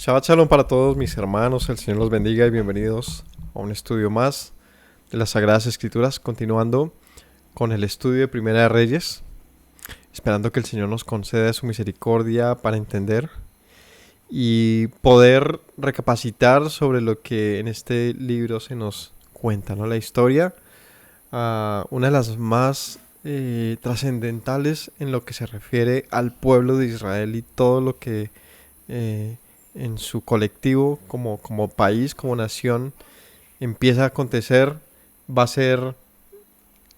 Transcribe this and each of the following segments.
Shabbat Shalom para todos mis hermanos, el Señor los bendiga y bienvenidos a un estudio más de las Sagradas Escrituras, continuando con el estudio de Primera de Reyes, esperando que el Señor nos conceda su misericordia para entender y poder recapacitar sobre lo que en este libro se nos cuenta, ¿no? La historia, una de las más trascendentales en lo que se refiere al pueblo de Israel y todo lo que en su colectivo, como país, como nación, empieza a acontecer, va a ser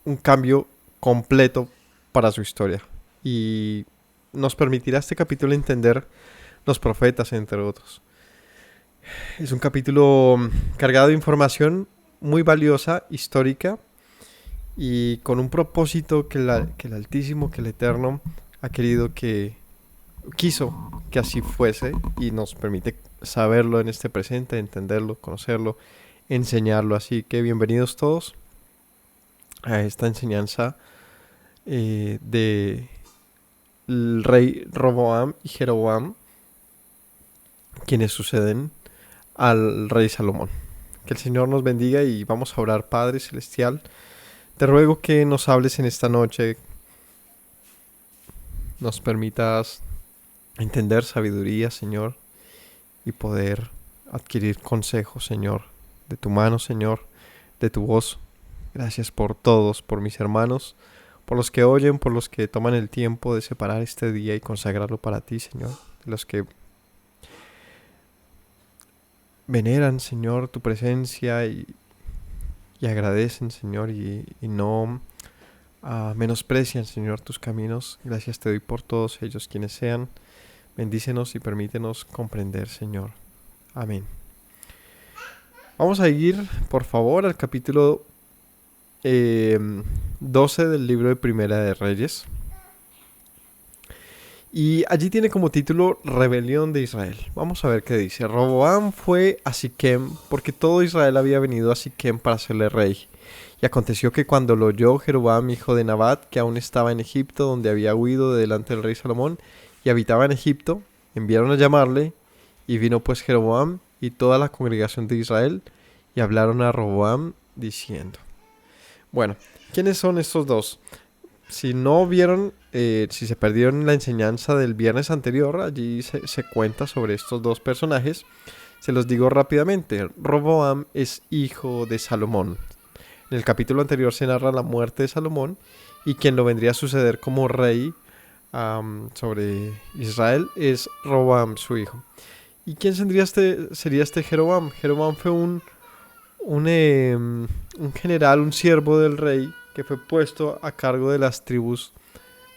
un cambio completo para su historia. Y nos permitirá este capítulo entender los profetas, entre otros. Es un capítulo cargado de información muy valiosa, histórica, y con un propósito que el Altísimo, que el Eterno, ha querido quiso que así fuese y nos permite saberlo en este presente, entenderlo, conocerlo, enseñarlo. Así que bienvenidos todos a esta enseñanza de el rey Roboam y Jeroboam, quienes suceden al rey Salomón. Que el Señor nos bendiga y vamos a orar. Padre Celestial, te ruego que nos hables en esta noche, nos permitas entender sabiduría, Señor, y poder adquirir consejo, Señor, de tu mano, Señor, de tu voz. Gracias por todos, por mis hermanos, por los que oyen, por los que toman el tiempo de separar este día y consagrarlo para ti, Señor, de los que veneran, Señor, tu presencia y agradecen, Señor, y no menosprecian, Señor, tus caminos. Gracias te doy por todos ellos, quienes sean. Bendícenos y permítenos comprender, Señor. Amén. Vamos a ir, por favor, al capítulo 12 del libro de Primera de Reyes. Y allí tiene como título Rebelión de Israel. Vamos a ver qué dice. Roboam fue a Siquem porque todo Israel había venido a Siquem para hacerle rey. Y aconteció que cuando lo oyó Jeroboam, hijo de Nabat, que aún estaba en Egipto, donde había huido de delante del rey Salomón, y habitaba en Egipto, enviaron a llamarle, y vino pues Jeroboam y toda la congregación de Israel, y hablaron a Roboam diciendo. Bueno, ¿quiénes son estos dos? Si no vieron, si se perdieron la enseñanza del viernes anterior, allí se cuenta sobre estos dos personajes. Se los digo rápidamente. Roboam es hijo de Salomón. En el capítulo anterior se narra la muerte de Salomón, y quien lo vendría a suceder como rey sobre Israel es Roboam, su hijo. ¿Y quién sería este Jeroboam? Jeroboam fue un general, un siervo del rey, que fue puesto a cargo de las tribus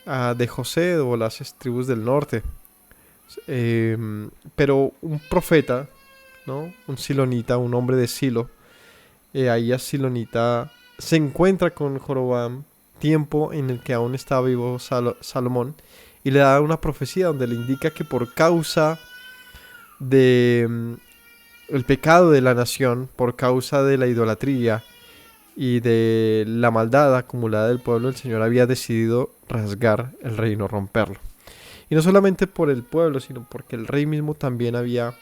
de José, o las tribus del norte. Pero un profeta, ¿no? Un silonita, un hombre de Silo, Ahías silonita, se encuentra con Jeroboam, tiempo en el que aún estaba vivo Salomón, y le da una profecía donde le indica que por causa de el pecado de la nación, por causa de la idolatría y de la maldad acumulada del pueblo, el Señor había decidido rasgar el reino, romperlo. Y no solamente por el pueblo, sino porque el rey mismo también había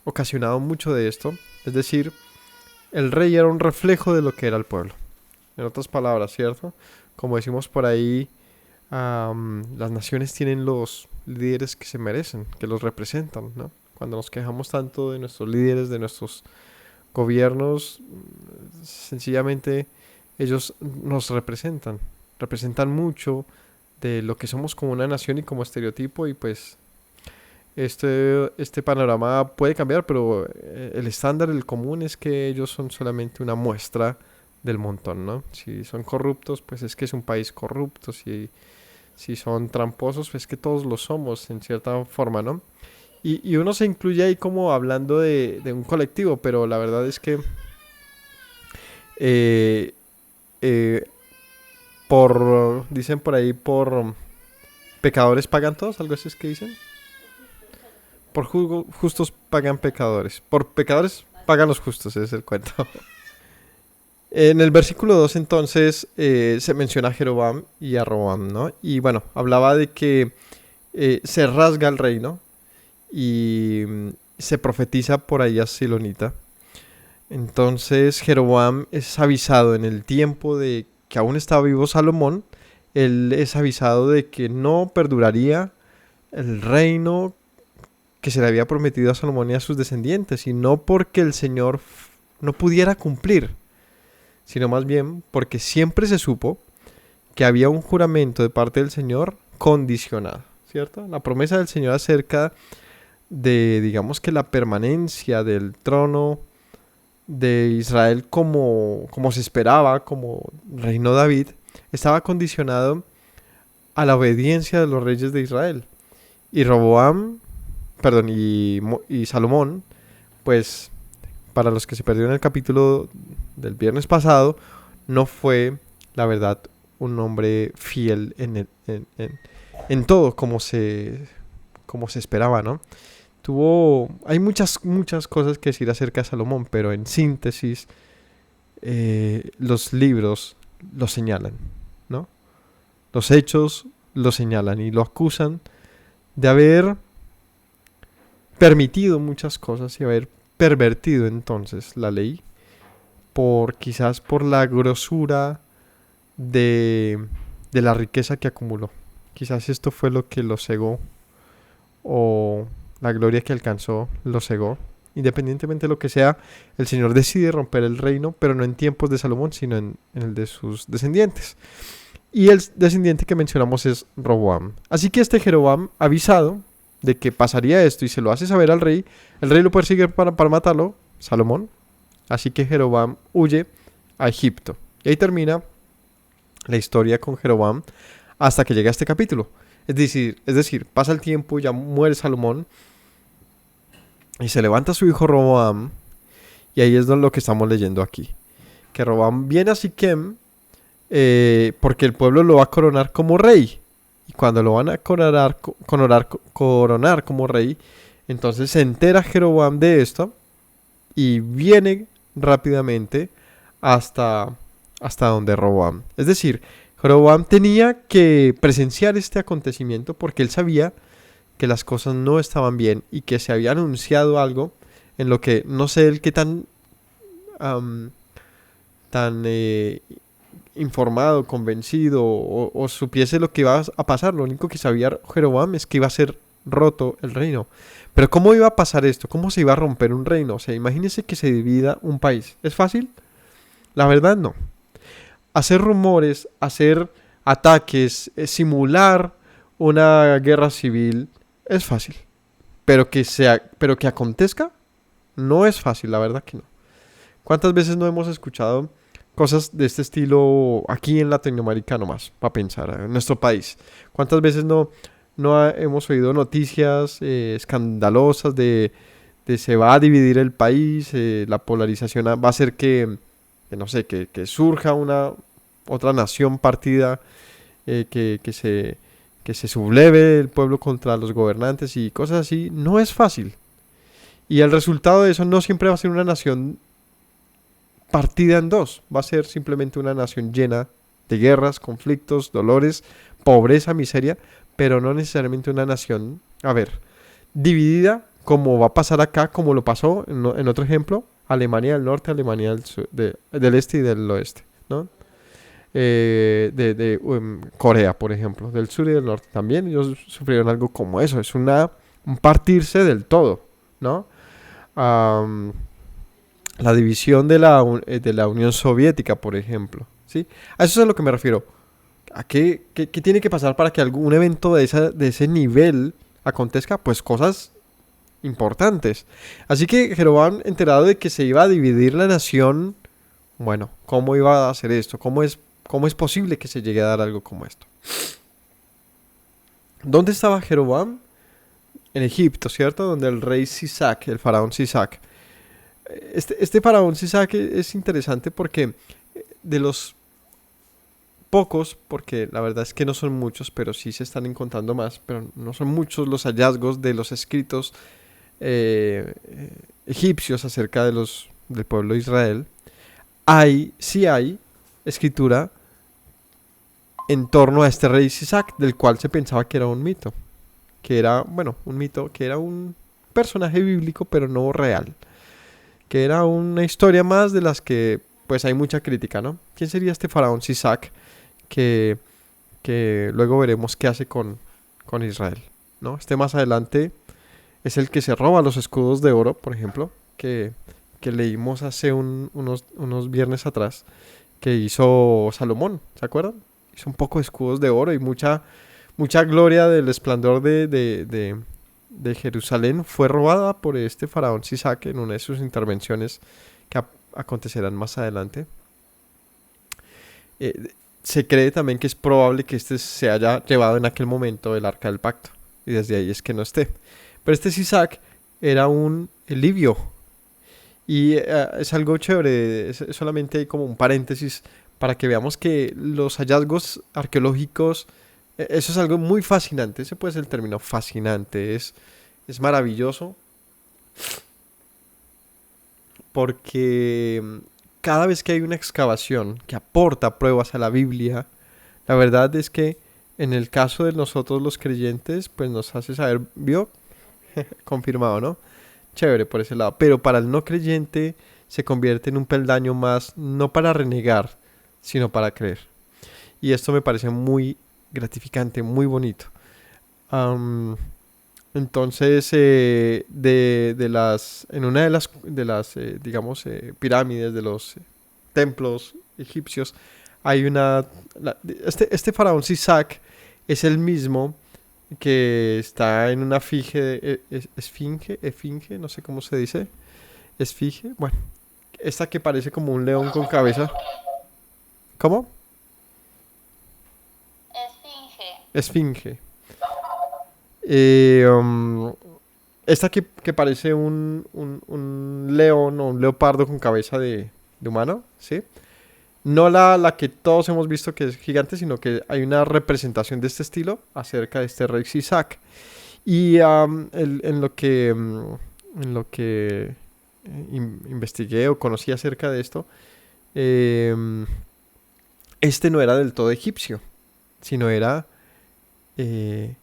ocasionado mucho de esto. Es decir, el rey era un reflejo de lo que era el pueblo. En otras palabras, ¿cierto? Como decimos por ahí, las naciones tienen los líderes que se merecen, que los representan, ¿no? Cuando nos quejamos tanto de nuestros líderes, de nuestros gobiernos, sencillamente ellos nos representan mucho de lo que somos como una nación y como estereotipo, y pues este panorama puede cambiar, pero el estándar, el común, es que ellos son solamente una muestra del montón, ¿no? Si son corruptos, pues es que es un país corrupto. Si son tramposos, pues es que todos lo somos en cierta forma, ¿no? Y uno se incluye ahí como hablando de un colectivo, pero la verdad es que eh, eh, dicen por ahí, por pecadores pagan todos, algo así es que dicen. Por justos pagan pecadores. Por pecadores pagan los justos, ese es el cuento. En el versículo 2 entonces se menciona a Jeroboam y a Roboam, ¿no? Y bueno, hablaba de que se rasga el reino y se profetiza por ahí a Silonita. Entonces Jeroboam es avisado en el tiempo de que aún estaba vivo Salomón. Él es avisado de que no perduraría el reino que se le había prometido a Salomón y a sus descendientes, y no porque el Señor no pudiera cumplir, sino más bien porque siempre se supo que había un juramento de parte del Señor condicionado, ¿cierto? La promesa del Señor acerca de, digamos que la permanencia del trono de Israel como se esperaba, como reinó David, estaba condicionado a la obediencia de los reyes de Israel. Y y Salomón, pues para los que se perdieron el capítulo del viernes pasado, no fue, la verdad, un hombre fiel en todo como se esperaba, ¿no? Hay muchas cosas que decir acerca de Salomón, pero en síntesis, los libros lo señalan, ¿no? Los hechos lo señalan y lo acusan de haber permitido muchas cosas y haber pervertido entonces la ley quizás por la grosura de la riqueza que acumuló. Quizás esto fue lo que lo cegó, o la gloria que alcanzó lo cegó. Independientemente de lo que sea, el Señor decide romper el reino, pero no en tiempos de Salomón, sino en el de sus descendientes. Y el descendiente que mencionamos es Roboam. Así que este Jeroboam, avisado de que pasaría esto y se lo hace saber al rey, el rey lo persigue para matarlo, Salomón. Así que Jeroboam huye a Egipto. Y ahí termina la historia con Jeroboam hasta que llega a este capítulo. Es decir, pasa el tiempo, ya muere Salomón y se levanta su hijo Roboam, y ahí es lo que estamos leyendo aquí. Que Roboam viene a Siquem porque el pueblo lo va a coronar como rey. Y cuando lo van a coronar como rey, entonces se entera Jeroboam de esto y viene rápidamente hasta donde Roboam. Es decir, Jeroboam tenía que presenciar este acontecimiento porque él sabía que las cosas no estaban bien y que se había anunciado algo en lo que no sé el qué tan informado, convencido o supiese lo que iba a pasar. Lo único que sabía Jeroboam es que iba a ser roto el reino. Pero ¿cómo iba a pasar esto? ¿Cómo se iba a romper un reino? O sea, imagínense que se divida un país. ¿Es fácil? La verdad no. Hacer rumores, hacer ataques, simular una guerra civil es fácil. Pero que acontezca no es fácil, la verdad que no. ¿Cuántas veces no hemos escuchado cosas de este estilo aquí en Latinoamérica nomás, para pensar, en nuestro país? ¿Cuántas veces no hemos oído noticias escandalosas de se va a dividir el país, la polarización va a hacer no sé, que surja una otra nación partida, que se subleve el pueblo contra los gobernantes y cosas así? No es fácil. Y el resultado de eso no siempre va a ser una nación partida en dos. Va a ser simplemente una nación llena de guerras, conflictos, dolores, pobreza, miseria, pero no necesariamente una nación, dividida, como va a pasar acá, como lo pasó en otro ejemplo, Alemania del Norte, Alemania del Este y del Oeste, ¿no? Corea, por ejemplo, del Sur y del Norte también, ellos sufrieron algo como eso. Es un partirse del todo, ¿no? La división de la Unión Soviética, por ejemplo, ¿sí? A eso es a lo que me refiero. ¿A qué tiene que pasar para que algún evento de ese nivel acontezca? Pues cosas importantes. Así que Jeroboam, enterado de que se iba a dividir la nación, bueno, ¿cómo iba a hacer esto? ¿Cómo es posible que se llegue a dar algo como esto? ¿Dónde estaba Jeroboam? En Egipto, ¿cierto? Donde el rey Sisac, el faraón Sisac. Este faraón Sisac es interesante porque de los pocos, porque la verdad es que no son muchos, pero sí se están encontrando más, pero no son muchos los hallazgos de los escritos egipcios acerca del pueblo de Israel. Sí hay escritura en torno a este rey Sisac, del cual se pensaba que era un mito. Que era, un mito, que era un personaje bíblico, pero no real. Que era una historia más de las que pues hay mucha crítica, ¿no? ¿Quién sería este faraón Sisac que, que luego veremos qué hace con Israel, ¿no? Este más adelante es el que se roba los escudos de oro, por ejemplo, que leímos hace unos viernes atrás, que hizo Salomón, ¿se acuerdan? Hizo un poco de escudos de oro y mucha gloria del esplendor de Jerusalén fue robada por este faraón Sisac en una de sus intervenciones que acontecerán más adelante. Se cree también que es probable que este se haya llevado en aquel momento el arca del pacto y desde ahí es que no esté. Pero este Sisac era un libio y es algo chévere, solamente hay como un paréntesis para que veamos que los hallazgos arqueológicos, eso es algo muy fascinante, ese puede ser el término fascinante, es maravilloso porque cada vez que hay una excavación que aporta pruebas a la Biblia, la verdad es que en el caso de nosotros los creyentes, pues nos hace saber, vio, confirmado, ¿no? Chévere por ese lado, pero para el no creyente se convierte en un peldaño más, no para renegar, sino para creer. Y esto me parece muy gratificante, muy bonito. Entonces, en una de las digamos, pirámides de los templos egipcios, hay este faraón Sisac es el mismo que está en una esfinge, no sé cómo se dice, esfinge, bueno, esta que parece como un león con cabeza. ¿Cómo? Esfinge. Esfinge. Eh, um, Esta que parece un león o un leopardo con cabeza de humano, ¿sí? No la que todos hemos visto que es gigante, sino que hay una representación de este estilo acerca de este rey Sisac. Y en lo que investigué o conocí acerca de esto, em, este no era del todo egipcio, sino era, eh,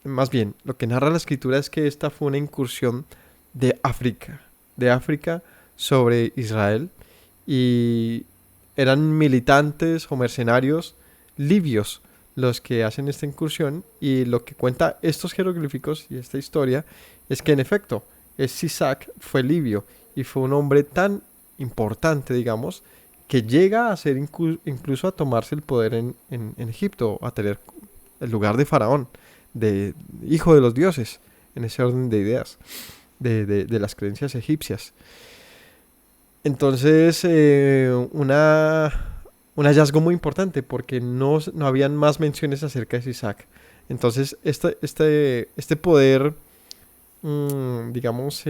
más bien, lo que narra la escritura es que esta fue una incursión de África sobre Israel y eran militantes o mercenarios libios los que hacen esta incursión y lo que cuenta estos jeroglíficos y esta historia es que en efecto Sisac fue libio y fue un hombre tan importante, digamos, que llega a ser incluso a tomarse el poder en Egipto, a tener el lugar de faraón, de hijo de los dioses, en ese orden de ideas, de las creencias egipcias. Entonces, un hallazgo muy importante porque no habían más menciones acerca de Sisac. Entonces, este poder, digamos,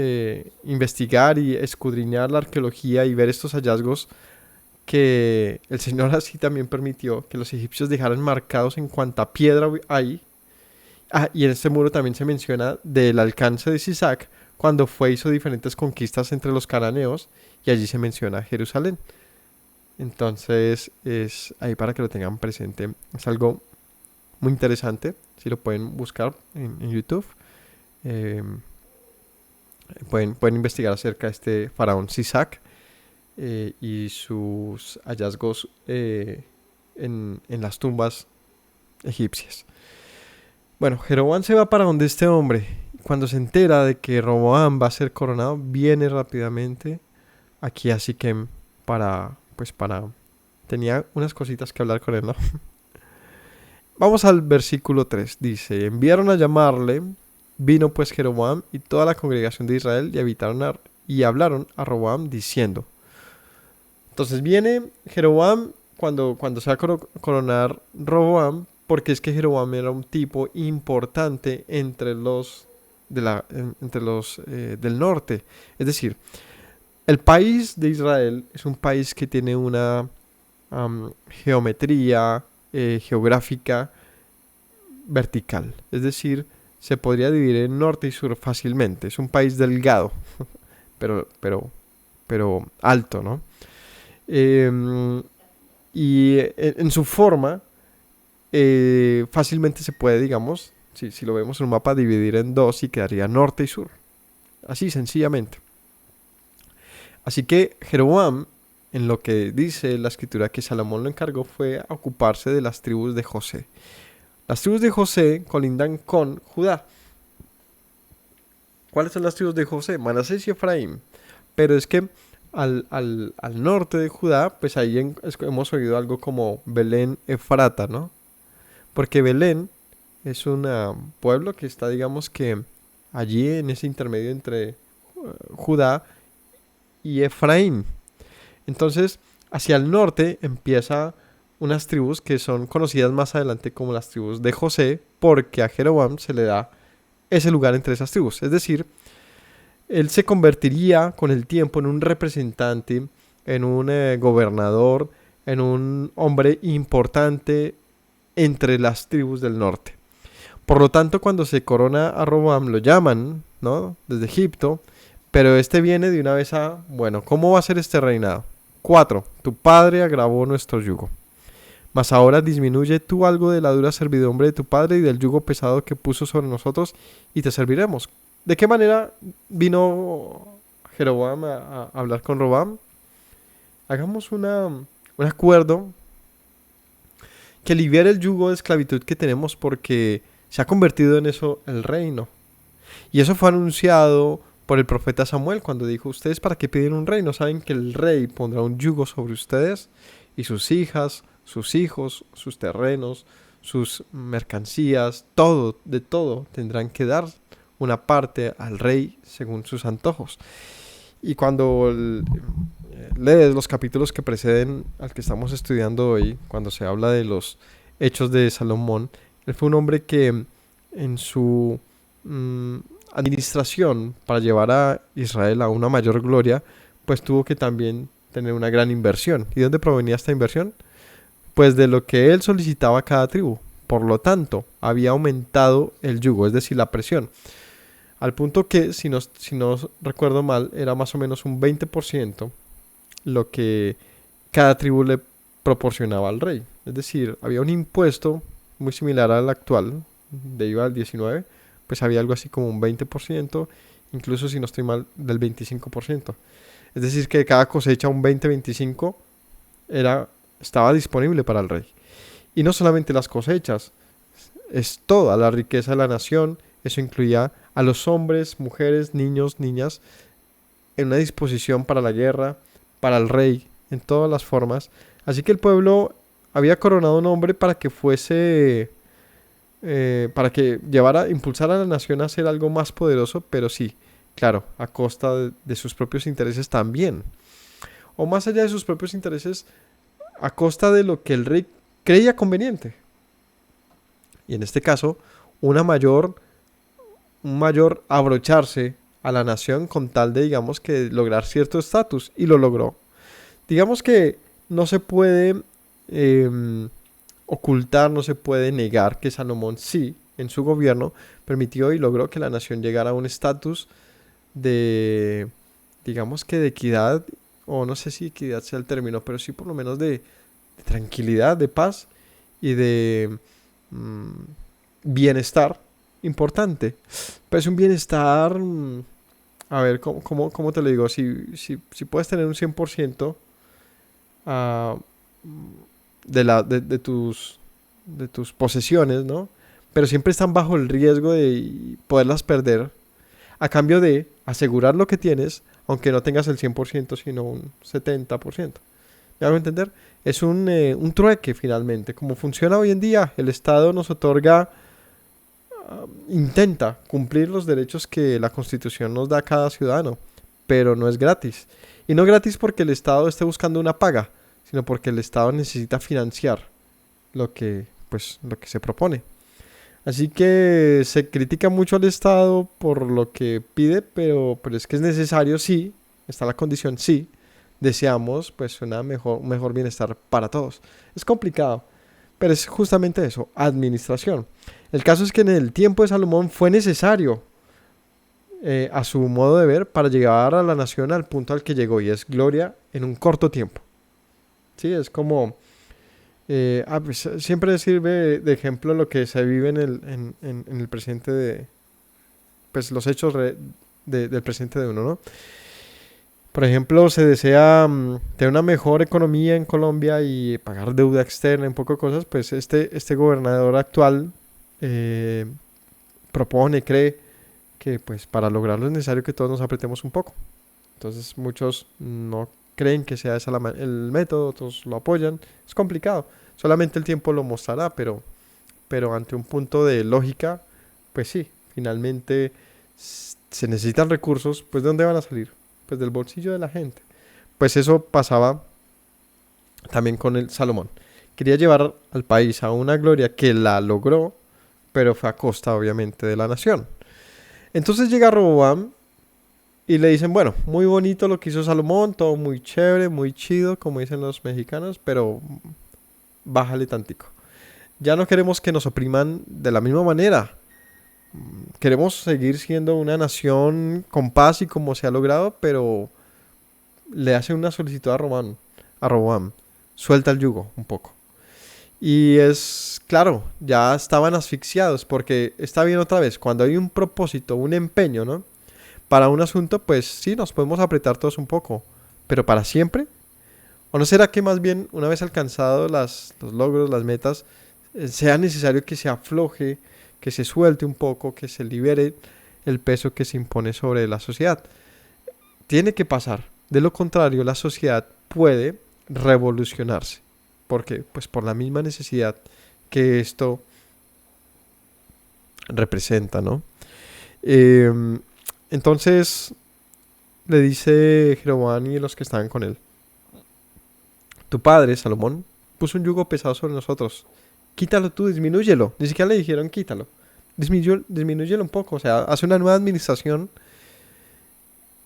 investigar y escudriñar la arqueología y ver estos hallazgos que el Señor así también permitió que los egipcios dejaran marcados en cuanta piedra hay. Ah, y en este muro también se menciona del alcance de Sisac cuando hizo diferentes conquistas entre los cananeos y allí se menciona Jerusalén. Entonces es ahí para que lo tengan presente. Es algo muy interesante. Si lo pueden buscar en YouTube, eh, pueden investigar acerca de este faraón Sisac y sus hallazgos en las tumbas egipcias. Bueno, Jeroboam se va para donde este hombre. Cuando se entera de que Roboam va a ser coronado, viene rápidamente aquí a Siquem para... Tenía unas cositas que hablar con él, ¿no? Vamos al versículo 3. Dice, enviaron a llamarle, vino pues Jeroboam y toda la congregación de Israel y hablaron a Roboam diciendo. Entonces viene Jeroboam cuando se va a coronar Roboam, porque es que Jeroboam era un tipo importante entre los del norte. Es decir, el país de Israel es un país que tiene una geometría geográfica vertical. Es decir, se podría dividir en norte y sur fácilmente. Es un país delgado, pero alto, ¿no? Y en su forma, fácilmente se puede, digamos, si lo vemos en un mapa, dividir en dos y quedaría norte y sur. así sencillamente. Así que Jeroboam, en lo que dice la escritura que Salomón lo encargó, fue a ocuparse de las tribus de José. Las tribus de José colindan con Judá. ¿Cuáles son las tribus de José? Manasés y Efraín. Pero es que al norte de Judá, pues ahí hemos oído algo como Belén Efrata, ¿no? Porque Belén es un pueblo que está, digamos que allí en ese intermedio entre Judá y Efraín. Entonces, hacia el norte empieza unas tribus que son conocidas más adelante como las tribus de José, porque a Jeroboam se le da ese lugar entre esas tribus. Es decir, él se convertiría con el tiempo en un representante, en un gobernador, en un hombre importante entre las tribus del norte. Por lo tanto, cuando se corona a Roboam, lo llaman, ¿no? Desde Egipto, pero este viene de una vez a, bueno, ¿cómo va a ser este reinado? 4. Tu padre agravó nuestro yugo. Mas ahora disminuye tú algo de la dura servidumbre de tu padre y del yugo pesado que puso sobre nosotros, y te serviremos. ¿De qué manera vino Jeroboam a hablar con Roboam? Hagamos un acuerdo que libere el yugo de esclavitud que tenemos, porque se ha convertido en eso el reino. Y eso fue anunciado por el profeta Samuel cuando dijo: ustedes, ¿para qué piden un rey? ¿No saben que el rey pondrá un yugo sobre ustedes y sus hijas, sus hijos, sus terrenos, sus mercancías, todo, de todo tendrán que dar una parte al rey según sus antojos? Y cuando lees los capítulos que preceden al que estamos estudiando hoy, cuando se habla de los hechos de Salomón, él fue un hombre que en su administración para llevar a Israel a una mayor gloria, pues tuvo que también tener una gran inversión. ¿Y dónde provenía esta inversión? Pues de lo que él solicitaba a cada tribu. Por lo tanto, había aumentado el yugo, es decir, la presión. Al punto que, si no recuerdo mal, era más o menos un 20% lo que cada tribu le proporcionaba al rey. Es decir, había un impuesto muy similar al actual, de IVA al 19%, pues había algo así como un 20%, incluso si no estoy mal, del 25%. Es decir, que de cada cosecha un 20-25% estaba disponible para el rey. Y no solamente las cosechas, es toda la riqueza de la nación. Eso incluía a los hombres, mujeres, niños, niñas, en una disposición para la guerra, para el rey, en todas las formas. Así que el pueblo había coronado un hombre para que fuese, para que impulsara a la nación a hacer algo más poderoso, pero sí, claro, a costa de sus propios intereses también. O más allá de sus propios intereses, a costa de lo que el rey creía conveniente. Y en este caso, un mayor abrocharse a la nación con tal de, digamos, que lograr cierto estatus, y lo logró. Digamos que no se puede ocultar, no se puede negar que Salomón sí, en su gobierno, permitió y logró que la nación llegara a un estatus de, digamos que de equidad, o no sé si equidad sea el término, pero sí por lo menos de tranquilidad, de paz y de bienestar importante. Pero es un bienestar, a ver, ¿cómo te lo digo? Si puedes tener un 100% de tus posesiones, ¿no? Pero siempre están bajo el riesgo de poderlas perder, a cambio de asegurar lo que tienes, aunque no tengas el 100%, sino un 70%. ¿Me hago entender? Es un trueque finalmente. Como funciona hoy en día, el Estado nos otorga, intenta cumplir los derechos que la Constitución nos da a cada ciudadano, pero no es gratis. Y no gratis porque el Estado esté buscando una paga, sino porque el Estado necesita financiar lo que se propone. Así que se critica mucho al Estado por lo que pide, pero es que es necesario, sí, está la condición, sí, deseamos pues un mejor bienestar para todos. Es complicado, pero es justamente eso, administración. El caso es que en el tiempo de Salomón fue necesario, a su modo de ver, para llegar a la nación al punto al que llegó, y es gloria en un corto tiempo. Sí, es como... pues, siempre sirve de ejemplo lo que se vive en el presente de pues los hechos del presente de uno, ¿no? Por ejemplo, se desea tener una mejor economía en Colombia y pagar deuda externa, un poco de cosas, pues este gobernador actual eh, propone, cree que pues para lograrlo es necesario que todos nos apretemos un poco. Entonces muchos no creen que sea ese el método, otros lo apoyan. Es complicado. Solamente el tiempo lo mostrará, pero ante un punto de lógica, pues sí, finalmente se necesitan recursos, pues ¿de dónde van a salir? Pues del bolsillo de la gente. Pues eso pasaba también con el Salomón. Quería llevar al país a una gloria que la logró, pero fue a costa obviamente de la nación. Entonces llega Roboam y le dicen, bueno, muy bonito lo que hizo Salomón, todo muy chévere, muy chido, como dicen los mexicanos, pero bájale tantico. Ya no queremos que nos opriman de la misma manera. Queremos seguir siendo una nación con paz y como se ha logrado, pero le hace una solicitud a Roboam. Suelta el yugo un poco. Y es claro, ya estaban asfixiados porque está bien otra vez, cuando hay un propósito, un empeño, ¿no? Para un asunto, pues sí, nos podemos apretar todos un poco, pero para siempre. ¿O no será que más bien, una vez alcanzados los logros, las metas, sea necesario que se afloje, que se suelte un poco, que se libere el peso que se impone sobre la sociedad? Tiene que pasar. De lo contrario, la sociedad puede revolucionarse. ¿Por qué? Pues por la misma necesidad que esto representa, ¿no? Eh, entonces le dice Jeroboam y los que estaban con él: tu padre, Salomón, puso un yugo pesado sobre nosotros. Quítalo tú, disminúyelo. Ni siquiera le dijeron quítalo. Disminúyelo un poco. O sea, hace una nueva administración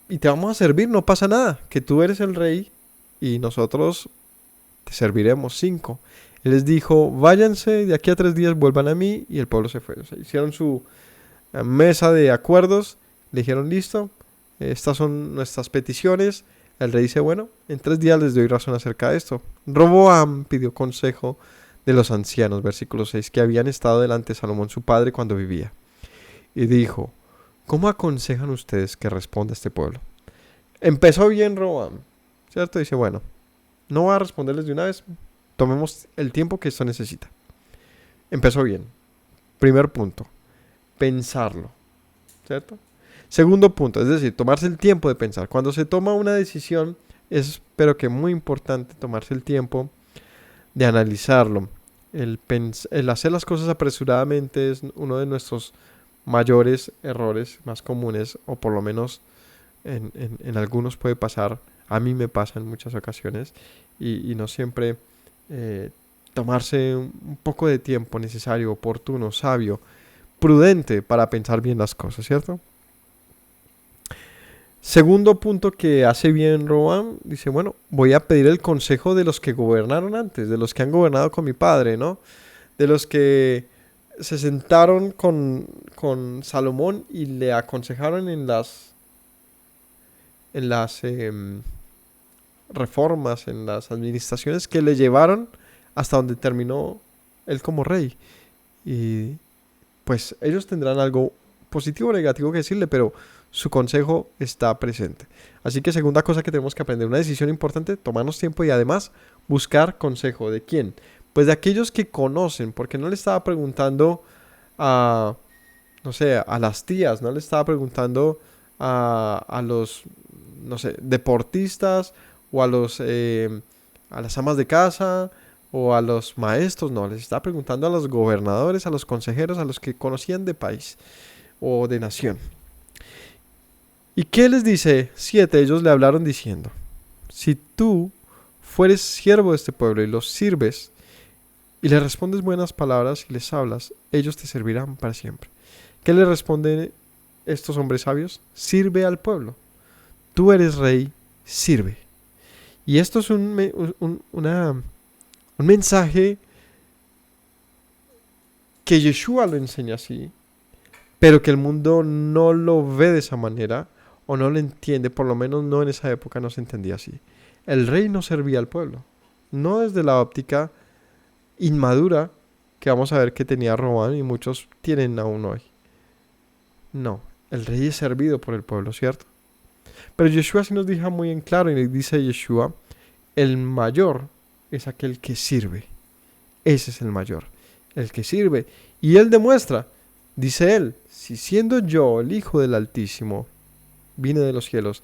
y te vamos a servir, no pasa nada. Que tú eres el rey y nosotros te serviremos. 5. Él les dijo, váyanse, de aquí a 3 días vuelvan a mí, y el pueblo se fue. O sea, hicieron su mesa de acuerdos, le dijeron, listo, estas son nuestras peticiones. El rey dice, bueno, en 3 días les doy razón acerca de esto. Roboam pidió consejo de los ancianos, versículo 6, que habían estado delante de Salomón su padre cuando vivía. Y dijo, ¿cómo aconsejan ustedes que responda este pueblo? Empezó bien Roboam, ¿cierto? Dice, bueno, no voy a responderles de una vez, tomemos el tiempo que esto necesita. Empezó bien. Primer punto, pensarlo, ¿cierto? Segundo punto, es decir, tomarse el tiempo de pensar. Cuando se toma una decisión, es pero que muy importante tomarse el tiempo de analizarlo. El hacer las cosas apresuradamente es uno de nuestros mayores errores más comunes, o por lo menos en algunos puede pasar. A mí me pasa en muchas ocasiones y no siempre tomarse un poco de tiempo necesario, oportuno, sabio, prudente para pensar bien las cosas, ¿cierto? Segundo punto que hace bien Roboam, dice, bueno, voy a pedir el consejo de los que gobernaron antes, de los que han gobernado con mi padre, ¿no? De los que se sentaron con Salomón y le aconsejaron en las reformas, en las administraciones que le llevaron hasta donde terminó él como rey. Y pues ellos tendrán algo positivo o negativo que decirle, pero su consejo está presente. Así que segunda cosa que tenemos que aprender, una decisión importante, tomarnos tiempo y además buscar consejo. ¿De quién? Pues de aquellos que conocen, porque no le estaba preguntando a, no sé, a las tías, no le estaba preguntando a los, no sé, deportistas o a las amas de casa o a los maestros, no, les estaba preguntando a los gobernadores, a los consejeros, a los que conocían de país o de nación. ¿Y qué les dice? 7, ellos le hablaron diciendo, si tú fueres siervo de este pueblo y los sirves y les respondes buenas palabras y les hablas, ellos te servirán para siempre. ¿Qué le responden estos hombres sabios? Sirve al pueblo. Tú eres rey, sirve. Y esto es un mensaje que Yeshua lo enseña así, pero que el mundo no lo ve de esa manera o no lo entiende, por lo menos no en esa época no se entendía así. El rey no servía al pueblo, no desde la óptica inmadura que vamos a ver que tenía Roboam y muchos tienen aún hoy. No, El rey es servido por el pueblo, ¿cierto? Pero Yeshua sí nos deja muy en claro, y dice Yeshua, el mayor es aquel que sirve. Ese es el mayor, el que sirve. Y él demuestra, dice él, si siendo yo el Hijo del Altísimo, vine de los cielos,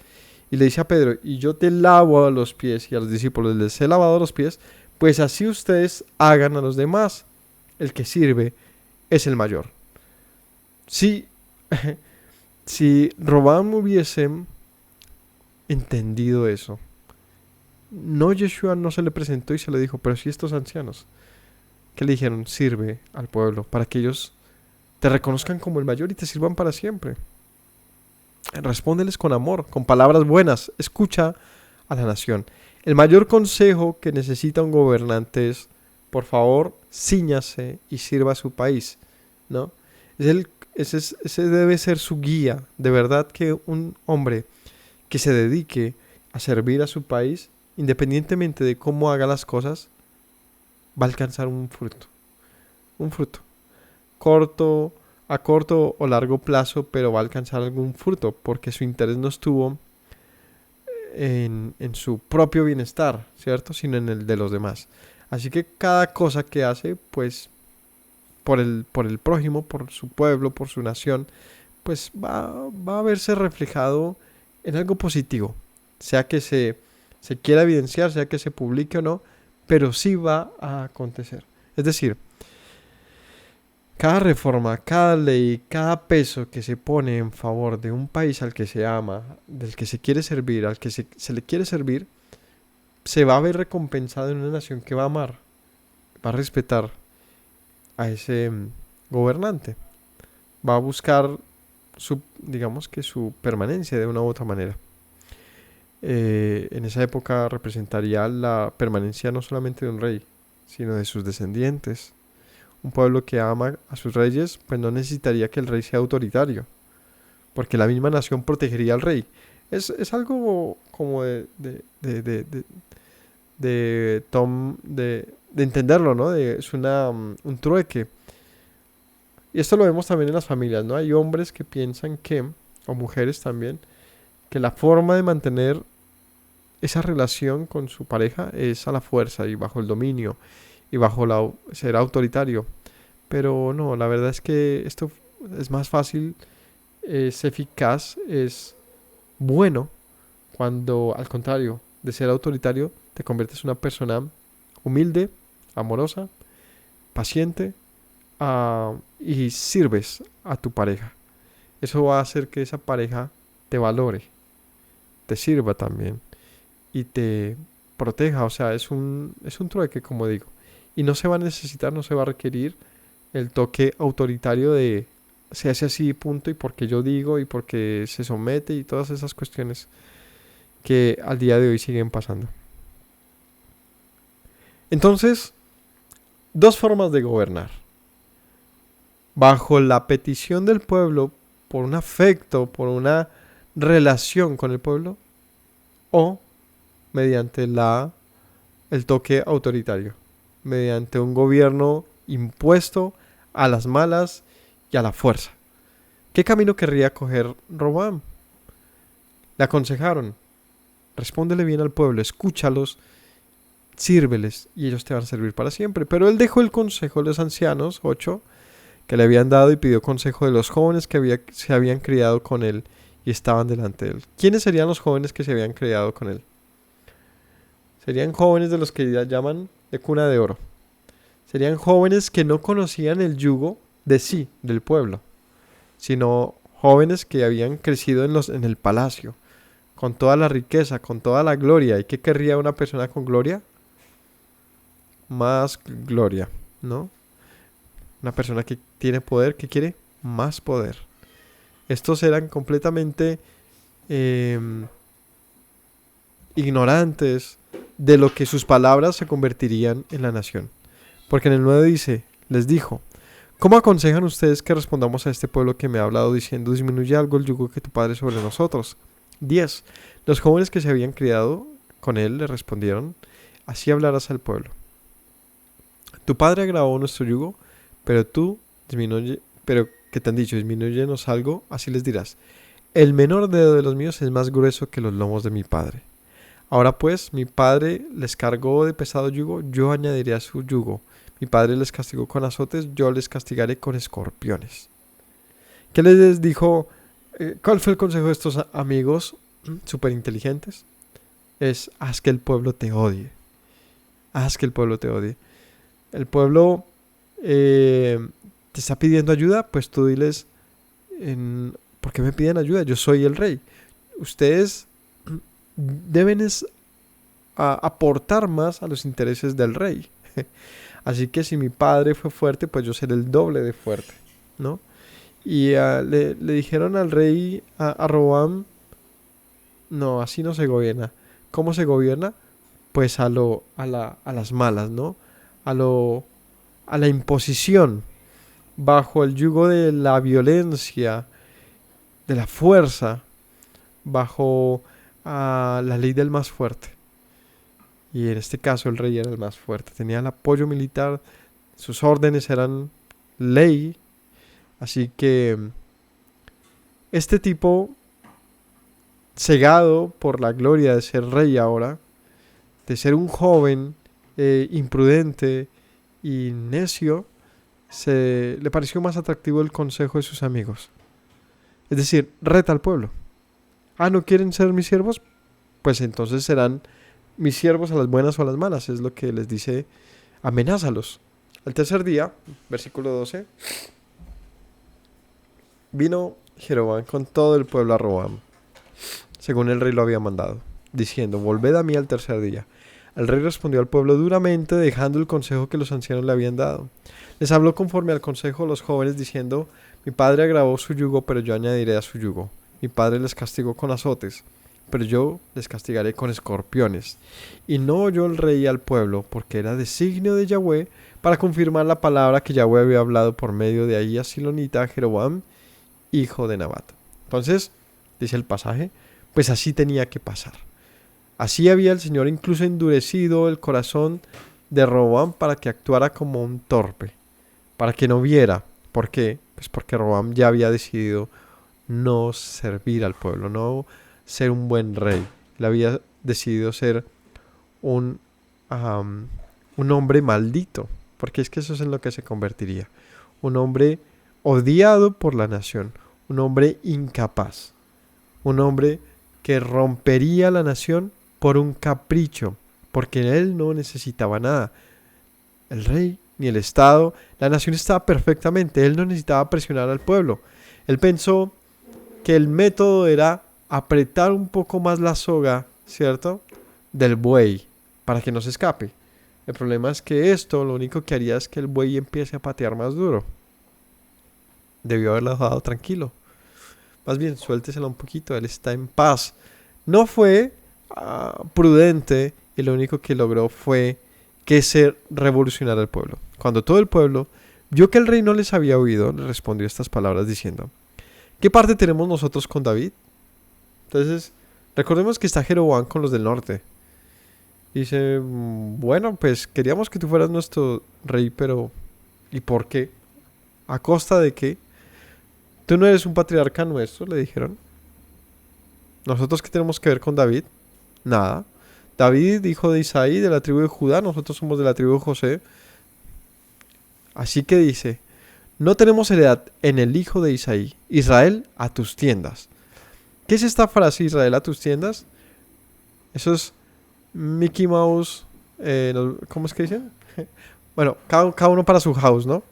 y le dice a Pedro, y yo te lavo a los pies, y a los discípulos les he lavado los pies, pues así ustedes hagan a los demás. El que sirve es el mayor. Si, si Robán hubiese entendido eso, no, Yeshua no se le presentó y se le dijo, pero si estos ancianos que le dijeron, sirve al pueblo para que ellos te reconozcan como el mayor y te sirvan para siempre. Respóndeles con amor, con palabras buenas, escucha a la nación. El mayor consejo que necesita un gobernante es, por favor, cíñase y sirva a su país, ¿no? Ese debe ser su guía. De verdad que un hombre que se dedique a servir a su país, independientemente de cómo haga las cosas, va a alcanzar un fruto. Un fruto. A corto o largo plazo, pero va a alcanzar algún fruto, porque su interés no estuvo en su propio bienestar, ¿cierto? Sino en el de los demás. Así que cada cosa que hace, pues, por el prójimo, por su pueblo, por su nación, pues va a verse reflejado en algo positivo. Sea que se quiera evidenciar, sea que se publique o no, pero sí va a acontecer. Es decir, cada reforma, cada ley, cada peso que se pone en favor de un país al que se ama, del que se quiere servir, al que se le quiere servir, se va a ver recompensado en una nación que va a amar, va a respetar a ese gobernante, va a buscar digamos que su permanencia de una u otra manera. En esa época representaría la permanencia no solamente de un rey, sino de sus descendientes. Un pueblo que ama a sus reyes, pues no necesitaría que el rey sea autoritario, porque la misma nación protegería al rey. Es algo como de entenderlo, ¿no? Es un trueque. Y esto lo vemos también en las familias, ¿no? Hay hombres que piensan que, o mujeres también, que la forma de mantener esa relación con su pareja es a la fuerza y bajo el dominio y bajo ser autoritario. Pero no, la verdad es que esto es más fácil, es eficaz, es bueno cuando al contrario de ser autoritario te conviertes en una persona humilde, amorosa, paciente y sirves a tu pareja. Eso va a hacer que esa pareja te valore, te sirva también y te proteja. O sea, es un trueque, como digo. Y no se va a necesitar, no se va a requerir el toque autoritario de se hace así, punto, y porque yo digo, y porque se somete, y todas esas cuestiones que al día de hoy siguen pasando. Entonces, dos formas de gobernar. Bajo la petición del pueblo, por un afecto, por una relación con el pueblo, o mediante el toque autoritario, mediante un gobierno impuesto a las malas y a la fuerza. ¿Qué camino querría coger Roboam? Le aconsejaron, respóndele bien al pueblo, escúchalos, sírveles y ellos te van a servir para siempre. Pero él dejó el consejo de los ancianos, 8, que le habían dado y pidió consejo de los jóvenes que se habían criado con él y estaban delante de él. ¿Quiénes serían los jóvenes que se habían criado con él? Serían jóvenes de los que ya llaman de cuna de oro. Serían jóvenes que no conocían el yugo de sí, del pueblo, sino jóvenes que habían crecido en el palacio, con toda la riqueza, con toda la gloria. ¿Y qué querría una persona con gloria? Más gloria, ¿no? Una persona que tiene poder, que quiere más poder. Estos eran completamente ignorantes de lo que sus palabras se convertirían en la nación. Porque en el 9 dice, les dijo, ¿cómo aconsejan ustedes que respondamos a este pueblo que me ha hablado diciendo, disminuye algo el yugo que tu padre sobre nosotros? 10. Los jóvenes que se habían criado con él le respondieron, así hablarás al pueblo. Tu padre agravó nuestro yugo, pero que te han dicho, disminúyenos algo, así les dirás, el menor dedo de los míos es más grueso que los lomos de mi padre. Ahora pues, mi padre les cargó de pesado yugo, yo añadiré a su yugo. Mi padre les castigó con azotes, yo les castigaré con escorpiones. ¿Qué les dijo? ¿Cuál fue el consejo de estos amigos súper inteligentes? Es, haz que el pueblo te odie. Haz que el pueblo te odie. El pueblo te está pidiendo ayuda, pues tú diles, ¿por qué me piden ayuda? Yo soy el rey. Ustedes deben aportar más a los intereses del rey. Así que si mi padre fue fuerte, pues yo seré el doble de fuerte, ¿no? Y le dijeron al rey, a Roboam, no, así no se gobierna. ¿Cómo se gobierna? Pues a las malas, ¿no? A la imposición, bajo el yugo de la violencia, de la fuerza, bajo la ley del más fuerte. Y en este caso el rey era el más fuerte, tenía el apoyo militar, sus órdenes eran ley. Así que este tipo, cegado por la gloria de ser rey ahora, de ser un joven imprudente y necio, le pareció más atractivo el consejo de sus amigos. Es decir, reta al pueblo. Ah, ¿no quieren ser mis siervos? Pues entonces serán mis siervos a las buenas o a las malas. Es lo que les dice, amenázalos. Al tercer día, versículo 12, vino Jeroboam con todo el pueblo a Roboam, según el rey lo había mandado, diciendo, volved a mí al tercer día. El rey respondió al pueblo duramente, dejando el consejo que los ancianos le habían dado. Les habló conforme al consejo de los jóvenes, diciendo, mi padre agravó su yugo, pero yo añadiré a su yugo. Mi padre les castigó con azotes, pero yo les castigaré con escorpiones. Y no oyó el rey al pueblo, porque era designio de Yahweh, para confirmar la palabra que Yahweh había hablado por medio de Ahías Silonita a Jeroboam, hijo de Nabat. Entonces, dice el pasaje, pues así tenía que pasar. Así había el Señor incluso endurecido el corazón de Roboam para que actuara como un torpe, para que no viera. ¿Por qué? Pues porque Roboam ya había decidido no servir al pueblo, no ser un buen rey. Él había decidido ser un hombre maldito, porque es que eso es en lo que se convertiría. Un hombre odiado por la nación, un hombre incapaz, un hombre que rompería la nación por un capricho, porque él no necesitaba nada. El rey ni el Estado, la nación estaba perfectamente, él no necesitaba presionar al pueblo. Él pensó que el método era apretar un poco más la soga, ¿cierto?, del buey, para que no se escape. El problema es que esto lo único que haría es que el buey empiece a patear más duro. Debió haberlo dejado tranquilo. Más bien, suéltesela un poquito, él está en paz. No fue prudente y lo único que logró fue que se revolucionara el pueblo. Cuando todo el pueblo vio que el rey no les había oído, le respondió estas palabras diciendo, ¿qué parte tenemos nosotros con David? Entonces, recordemos que está Jeroboam con los del norte. Dice, bueno, pues queríamos que tú fueras nuestro rey, pero ¿y por qué? ¿A costa de qué? Tú no eres un patriarca nuestro, le dijeron. ¿Nosotros qué tenemos que ver con David? Nada. David, hijo de Isaí, de la tribu de Judá, nosotros somos de la tribu de José. Así que dice, no tenemos heredad en el hijo de Isaí. Israel, a tus tiendas. ¿Qué es esta frase, Israel, a tus tiendas? Eso es Mickey Mouse, ¿cómo es que dicen? Bueno, cada uno para su house, ¿no?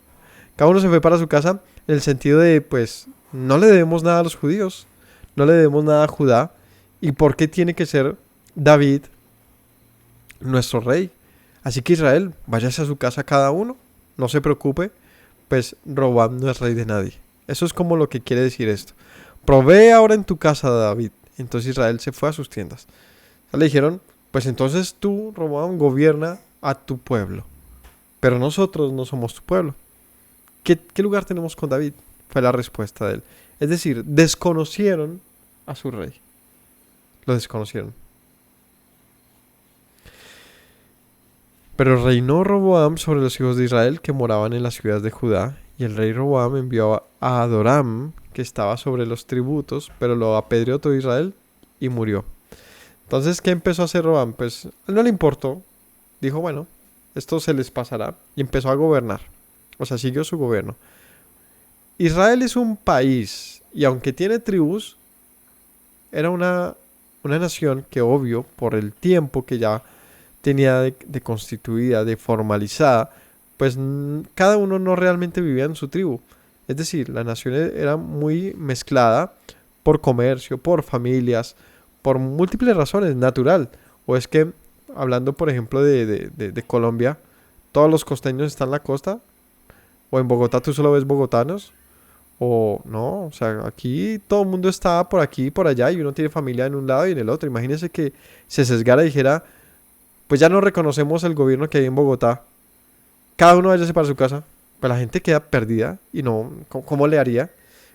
Cada uno se fue para su casa en el sentido de, pues, no le debemos nada a los judíos, no le debemos nada a Judá. ¿Y por qué tiene que ser David nuestro rey? Así que Israel, váyase a su casa cada uno, no se preocupe, pues Roboam no es rey de nadie. Eso es como lo que quiere decir esto. Provee ahora en tu casa, David. Entonces Israel se fue a sus tiendas. Le dijeron, pues entonces tú, Roboam, gobierna a tu pueblo. Pero nosotros no somos tu pueblo. ¿Qué lugar tenemos con David? Fue la respuesta de él. Es decir, desconocieron a su rey. Lo desconocieron. Pero reinó Roboam sobre los hijos de Israel que moraban en las ciudades de Judá Y el rey Roboam envió a Adoram, que estaba sobre los tributos, pero lo apedreó todo Israel y murió. Entonces, ¿qué empezó a hacer Roboam? Pues no le importó. Dijo, bueno, esto se les pasará. Y empezó a gobernar. O sea, siguió su gobierno. Israel es un país, y aunque tiene tribus, era una nación que, obvio, por el tiempo que ya tenía de constituida, de formalizada, pues cada uno no realmente vivía en su tribu. Es decir, la nación era muy mezclada por comercio, por familias, por múltiples razones, natural. O es que, hablando por ejemplo de Colombia, todos los costeños están en la costa, o en Bogotá tú solo ves bogotanos, o no, o sea, aquí todo el mundo está por aquí y por allá y uno tiene familia en un lado y en el otro. Imagínese que se sesgara y dijera, pues ya no reconocemos el gobierno que hay en Bogotá. Cada uno váyase para su casa. Pues la gente queda perdida y no, ¿cómo le haría?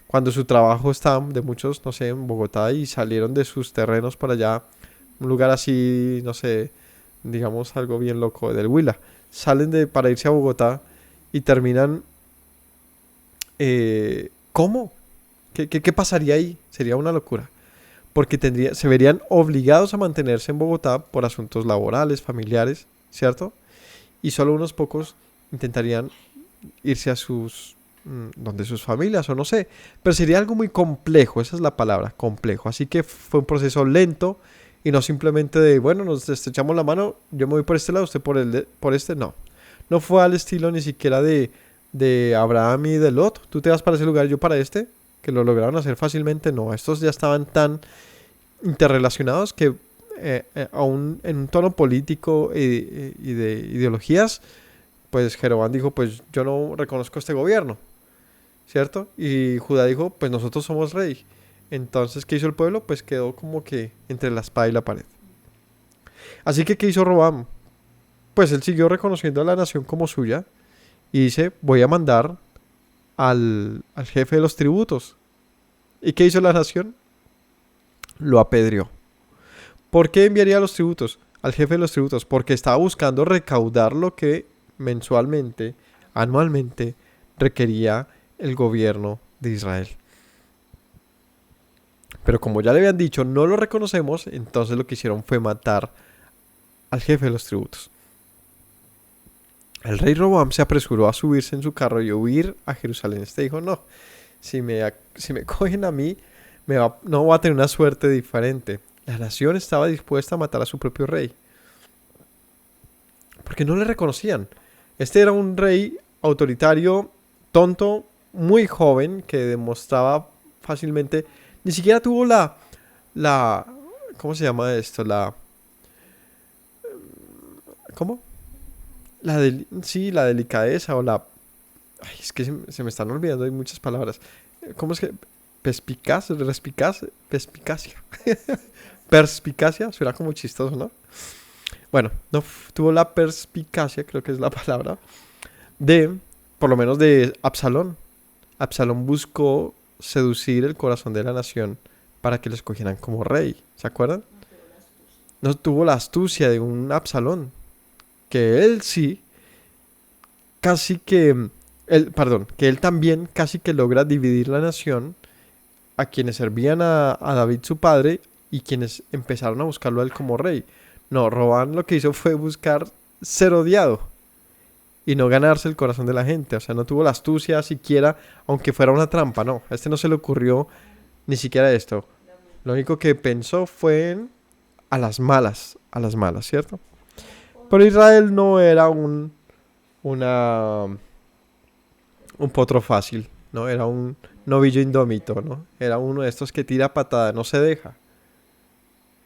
Cuando su trabajo está de muchos, no sé, en Bogotá y salieron de sus terrenos para allá, un lugar así, no sé, digamos algo bien loco, del Huila. Salen para irse a Bogotá y terminan, ¿cómo? ¿Qué pasaría ahí? Sería una locura. Porque se verían obligados a mantenerse en Bogotá por asuntos laborales, familiares, ¿cierto? Y solo unos pocos intentarían irse a donde sus familias o no sé, pero sería algo muy complejo, esa es la palabra, complejo. Así que fue un proceso lento y no simplemente de, bueno, nos estrechamos la mano, yo me voy por este lado, usted por este, no. No fue al estilo ni siquiera de Abraham y de Lot, tú te vas para ese lugar, yo para este, que lo lograron hacer fácilmente, no. Estos ya estaban tan interrelacionados que aún en un tono político y de ideologías, pues Jeroboam dijo, pues yo no reconozco este gobierno, ¿cierto? Y Judá dijo, pues nosotros somos rey. Entonces, ¿qué hizo el pueblo? Pues quedó como que entre la espada y la pared. Así que, ¿qué hizo Roboam? Pues él siguió reconociendo a la nación como suya y dice, voy a mandar al jefe de los tributos. ¿Y qué hizo la nación? Lo apedreó. ¿Por qué enviaría los tributos? Al jefe de los tributos. Porque estaba buscando recaudar lo que mensualmente, anualmente, requería el gobierno de Israel. Pero como ya le habían dicho, no lo reconocemos, entonces lo que hicieron fue matar al jefe de los tributos. El rey Roboam se apresuró a subirse en su carro y huir a Jerusalén. Este dijo, no, si me cogen a mí, no va a tener una suerte diferente. La nación estaba dispuesta a matar a su propio rey. Porque no le reconocían. Este era un rey autoritario, tonto, muy joven, que demostraba fácilmente, ni siquiera tuvo la, ¿cómo se llama esto? ¿Cómo? Sí, la delicadeza o la, ay, es que se me están olvidando, hay muchas palabras. ¿Cómo es que? Perspicacia. Perspicacia, suena como chistoso, ¿no? Bueno, no tuvo la perspicacia, creo que es la palabra, por lo menos de Absalón. Absalón buscó seducir el corazón de la nación para que lo escogieran como rey. ¿Se acuerdan? No tuvo la astucia de un Absalón, que él sí, casi que, que él también casi que logra dividir la nación a quienes servían a David su padre y quienes empezaron a buscarlo a él como rey. No, Robán lo que hizo fue buscar ser odiado y no ganarse el corazón de la gente. O sea, no tuvo la astucia siquiera, aunque fuera una trampa, no. A este no se le ocurrió ni siquiera esto. Lo único que pensó fue en a las malas, ¿cierto? Pero Israel no era un potro fácil, ¿no? Era un novillo indómito, ¿no? Era uno de estos que tira patada, no se deja.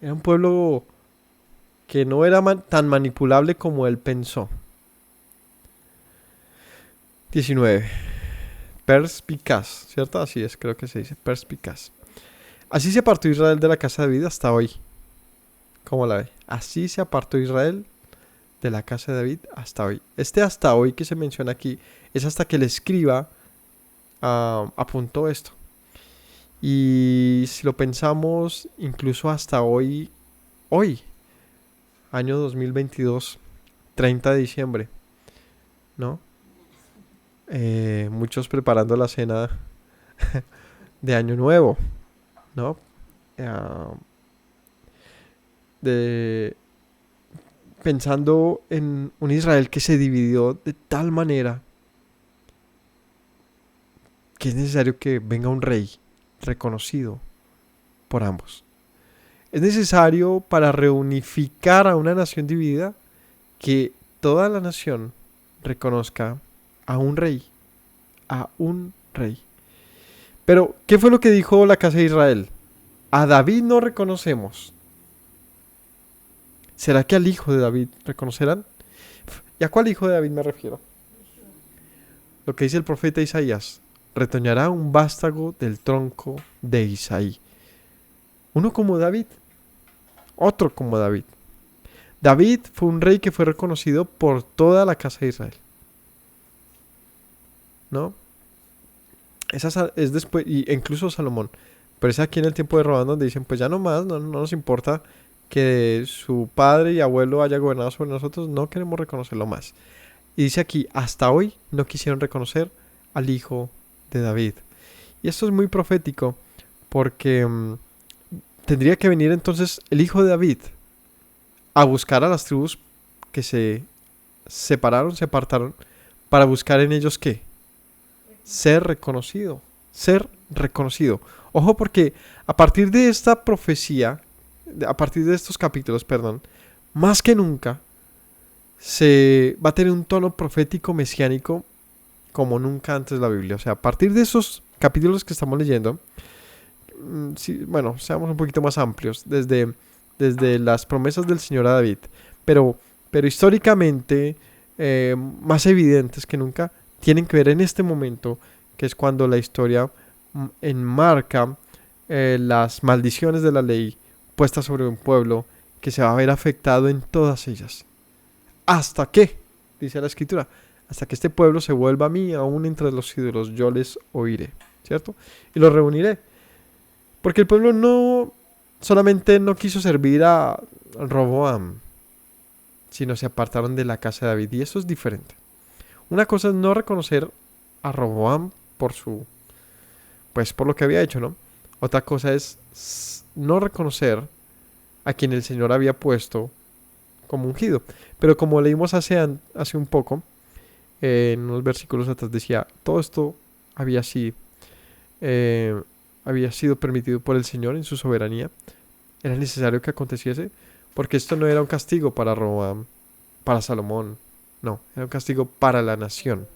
Era un pueblo que no era tan manipulable como él pensó. 19. Perspicaz, ¿cierto? Así es, creo que se dice perspicaz. Así se apartó Israel de la casa de David hasta hoy. ¿Cómo la ve? Así se apartó Israel de la casa de David hasta hoy. Este hasta hoy que se menciona aquí es hasta que el escriba apuntó esto. Y si lo pensamos, incluso hasta hoy, año 2022, 30 de diciembre, ¿no? muchos preparando la cena de Año Nuevo, ¿no? Ah, de, pensando en un Israel que se dividió de tal manera que es necesario que venga un rey reconocido por ambos. Es necesario para reunificar a una nación dividida que toda la nación reconozca a un rey, a un rey. Pero, ¿qué fue lo que dijo la casa de Israel? A David no reconocemos. ¿Será que al hijo de David reconocerán? ¿Y a cuál hijo de David me refiero? Lo que dice el profeta Isaías. Retoñará un vástago del tronco de Isaí. Uno como David, otro como David. David fue un rey que fue reconocido por toda la casa de Israel, ¿no? Esa es después, y incluso Salomón. Pero es aquí en el tiempo de Robán donde dicen, pues ya no más, no nos importa que su padre y abuelo haya gobernado sobre nosotros, no queremos reconocerlo más. Y dice aquí, hasta hoy no quisieron reconocer al hijo de David. Y esto es muy profético porque tendría que venir entonces el hijo de David a buscar a las tribus que se separaron, se apartaron, para buscar en ellos qué? Ser reconocido, ser reconocido. Ojo porque a partir de esta profecía, a partir de estos capítulos, perdón, más que nunca se va a tener un tono profético mesiánico como nunca antes la Biblia. O sea, a partir de esos capítulos que estamos leyendo, bueno, seamos un poquito más amplios, desde las promesas del Señor a David, pero, pero históricamente más evidentes que nunca, tienen que ver en este momento, que es cuando la historia enmarca las maldiciones de la ley puestas sobre un pueblo que se va a ver afectado en todas ellas. ¿Hasta qué? Dice la escritura. Hasta que este pueblo se vuelva a mí, aún entre los ídolos, yo les oiré, ¿cierto? Y los reuniré. Porque el pueblo no solamente no quiso servir a Roboam, sino se apartaron de la casa de David. Y eso es diferente. Una cosa es no reconocer a Roboam por lo que había hecho, ¿no? Otra cosa es no reconocer a quien el Señor había puesto como ungido. Pero como leímos hace un poco, en unos versículos atrás decía, todo esto había sido permitido por el Señor en su soberanía. Era necesario que aconteciese, porque esto no era un castigo para Roboam, para Salomón, no, era un castigo para la nación,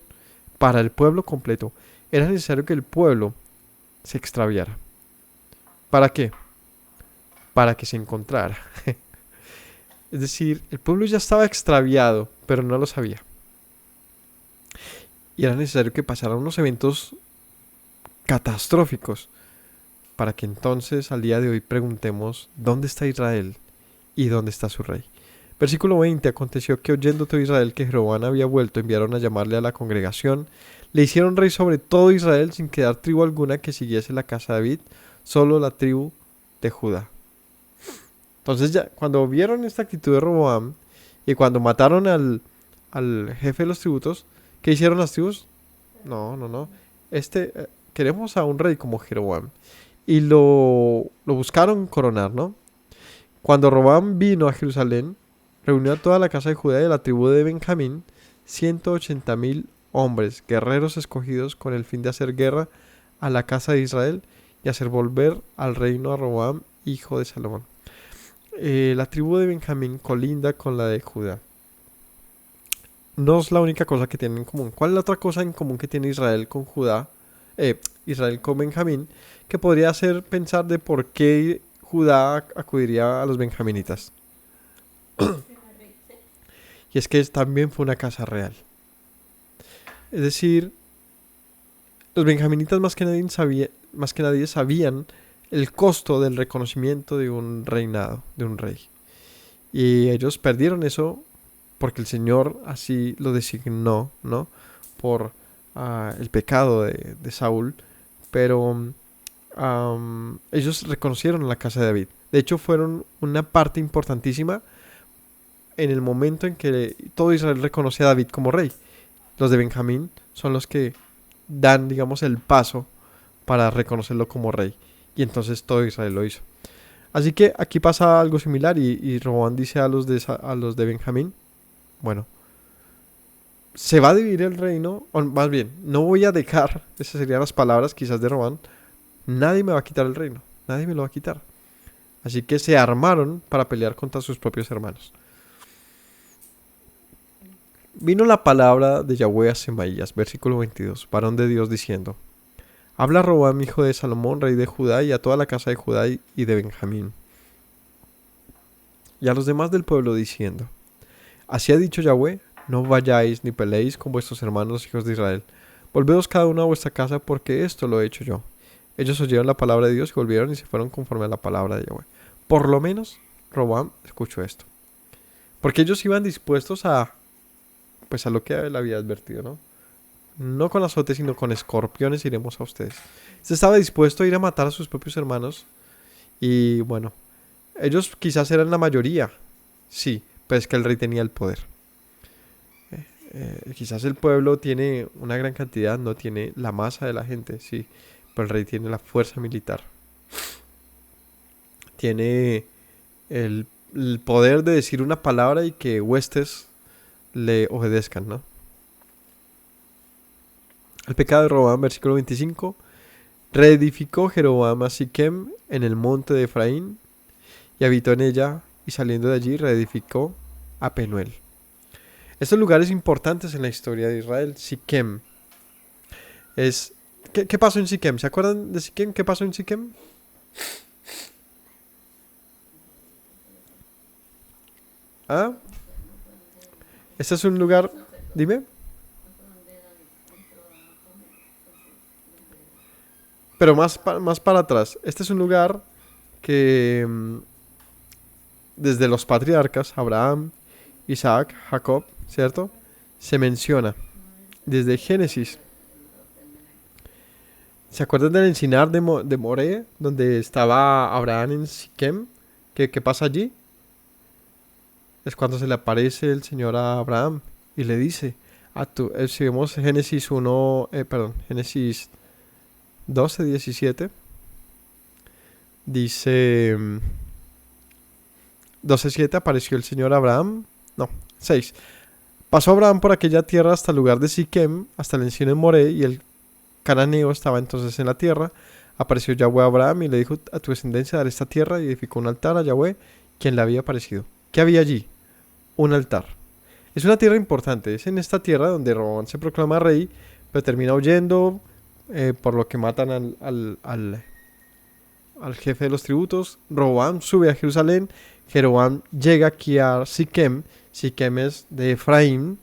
para el pueblo completo. Era necesario que el pueblo se extraviara. ¿Para qué? Para que se encontrara. Es decir, el pueblo ya estaba extraviado, pero no lo sabía. Y era necesario que pasaran unos eventos catastróficos para que entonces al día de hoy preguntemos ¿dónde está Israel y dónde está su rey? Versículo 20. Aconteció que oyendo todo Israel que Jeroboam había vuelto, enviaron a llamarle a la congregación, le hicieron rey sobre todo Israel sin quedar tribu alguna que siguiese la casa de David, solo la tribu de Judá. Entonces ya cuando vieron esta actitud de Roboam y cuando mataron al jefe de los tributos, ¿qué hicieron las tribus? No. Queremos a un rey como Jeroboam. Y lo buscaron coronar, ¿no? Cuando Roboam vino a Jerusalén, reunió a toda la casa de Judá y de la tribu de Benjamín, 180,000 hombres, guerreros escogidos con el fin de hacer guerra a la casa de Israel y hacer volver al reino a Roboam, hijo de Salomón. La tribu de Benjamín colinda con la de Judá. No es la única cosa que tienen en común. ¿Cuál es la otra cosa en común que tiene Israel con Judá? Israel con Benjamín, que podría hacer pensar de por qué Judá acudiría a los benjaminitas. Y es que también fue una casa real. Es decir, los benjaminitas más que nadie sabían el costo del reconocimiento de un reinado, de un rey. Y ellos perdieron eso porque el Señor así lo designó, ¿no? Por el pecado de Saúl. Pero ellos reconocieron a la casa de David. De hecho, fueron una parte importantísima en el momento en que todo Israel reconoce a David como rey. Los de Benjamín son los que dan, digamos, el paso para reconocerlo como rey. Y entonces todo Israel lo hizo. Así que aquí pasa algo similar y Roboam dice a los de Benjamín, bueno, se va a dividir el reino, o más bien, no voy a dejar, esas serían las palabras quizás de Roboam, nadie me va a quitar el reino, nadie me lo va a quitar. Así que se armaron para pelear contra sus propios hermanos. Vino la palabra de Yahweh a Semaías, versículo 22, varón de Dios, diciendo, habla Roboam, hijo de Salomón, rey de Judá, y a toda la casa de Judá y de Benjamín, y a los demás del pueblo, diciendo, así ha dicho Yahweh, no vayáis ni peleéis con vuestros hermanos hijos de Israel. Volveos cada uno a vuestra casa, porque esto lo he hecho yo. Ellos oyeron la palabra de Dios y volvieron y se fueron conforme a la palabra de Yahweh. Por lo menos Roboam escuchó esto, porque ellos iban dispuestos a lo que él había advertido, ¿no? No con azotes, sino con escorpiones iremos a ustedes. Se estaba dispuesto a ir a matar a sus propios hermanos. Y bueno, ellos quizás eran la mayoría, sí, pero es que el rey tenía el poder. Quizás el pueblo tiene una gran cantidad, no tiene la masa de la gente, sí, pero el rey tiene la fuerza militar. Tiene el poder de decir una palabra y que huestes le obedezcan, ¿no? El pecado de Roboam, versículo 25. Reedificó Jeroboam a Siquem en el monte de Efraín y habitó en ella, y saliendo de allí reedificó a Penuel. Estos lugares importantes en la historia de Israel. Siquem es... ¿Qué pasó en Siquem? ¿Se acuerdan de Siquem? ¿Qué pasó en Siquem? ¿Ah? Este es un lugar... Dime. Pero más para atrás. Este es un lugar que desde los patriarcas, Abraham, Isaac, Jacob, ¿cierto? Se menciona. Desde Génesis. ¿Se acuerdan del encinar de Moré? Donde estaba Abraham en Siquem. ¿Qué pasa allí? Es cuando se le aparece el Señor a Abraham y le dice, si vemos Génesis 1, Génesis 12, 17, dice 12:7, apareció el Señor a Abraham, no, 6. Pasó Abraham por aquella tierra hasta el lugar de Siquem, hasta el encino de Moré, y el cananeo estaba entonces en la tierra. Apareció Yahweh a Abraham y le dijo, a tu descendencia daré esta tierra, y edificó un altar a Yahweh, quien le había aparecido. ¿Qué había allí? Un altar. Es una tierra importante, es en esta tierra donde Roboam se proclama rey, pero termina huyendo, por lo que matan al jefe de los tributos. Roboam sube a Jerusalén. Jeroboam llega aquí a Siquem. Siquem es de Efraín.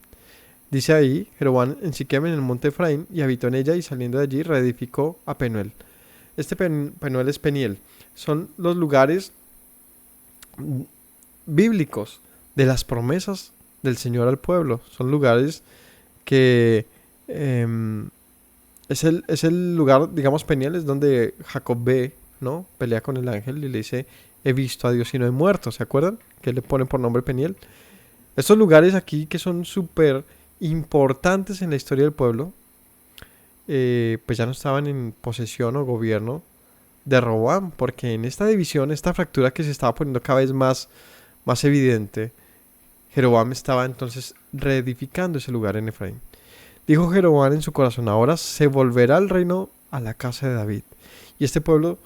Dice ahí, Jeroboam en Siquem, en el monte Efraín, y habitó en ella, y saliendo de allí reedificó a Penuel. Este Penuel es Peniel. Son los lugares bíblicos de las promesas del Señor al pueblo. Son lugares que es el lugar, digamos, Peniel es donde Jacob ve, ¿no? Pelea con el ángel y le dice, he visto a Dios y no he muerto. ¿Se acuerdan? Que le ponen por nombre Peniel. Estos lugares aquí que son súper importantes en la historia del pueblo, pues ya no estaban en posesión o gobierno de Roboam, porque en esta división, esta fractura que se estaba poniendo cada vez más evidente, Jeroboam estaba entonces reedificando ese lugar en Efraín. Dijo Jeroboam en su corazón, ahora se volverá el reino a la casa de David. Y este pueblo,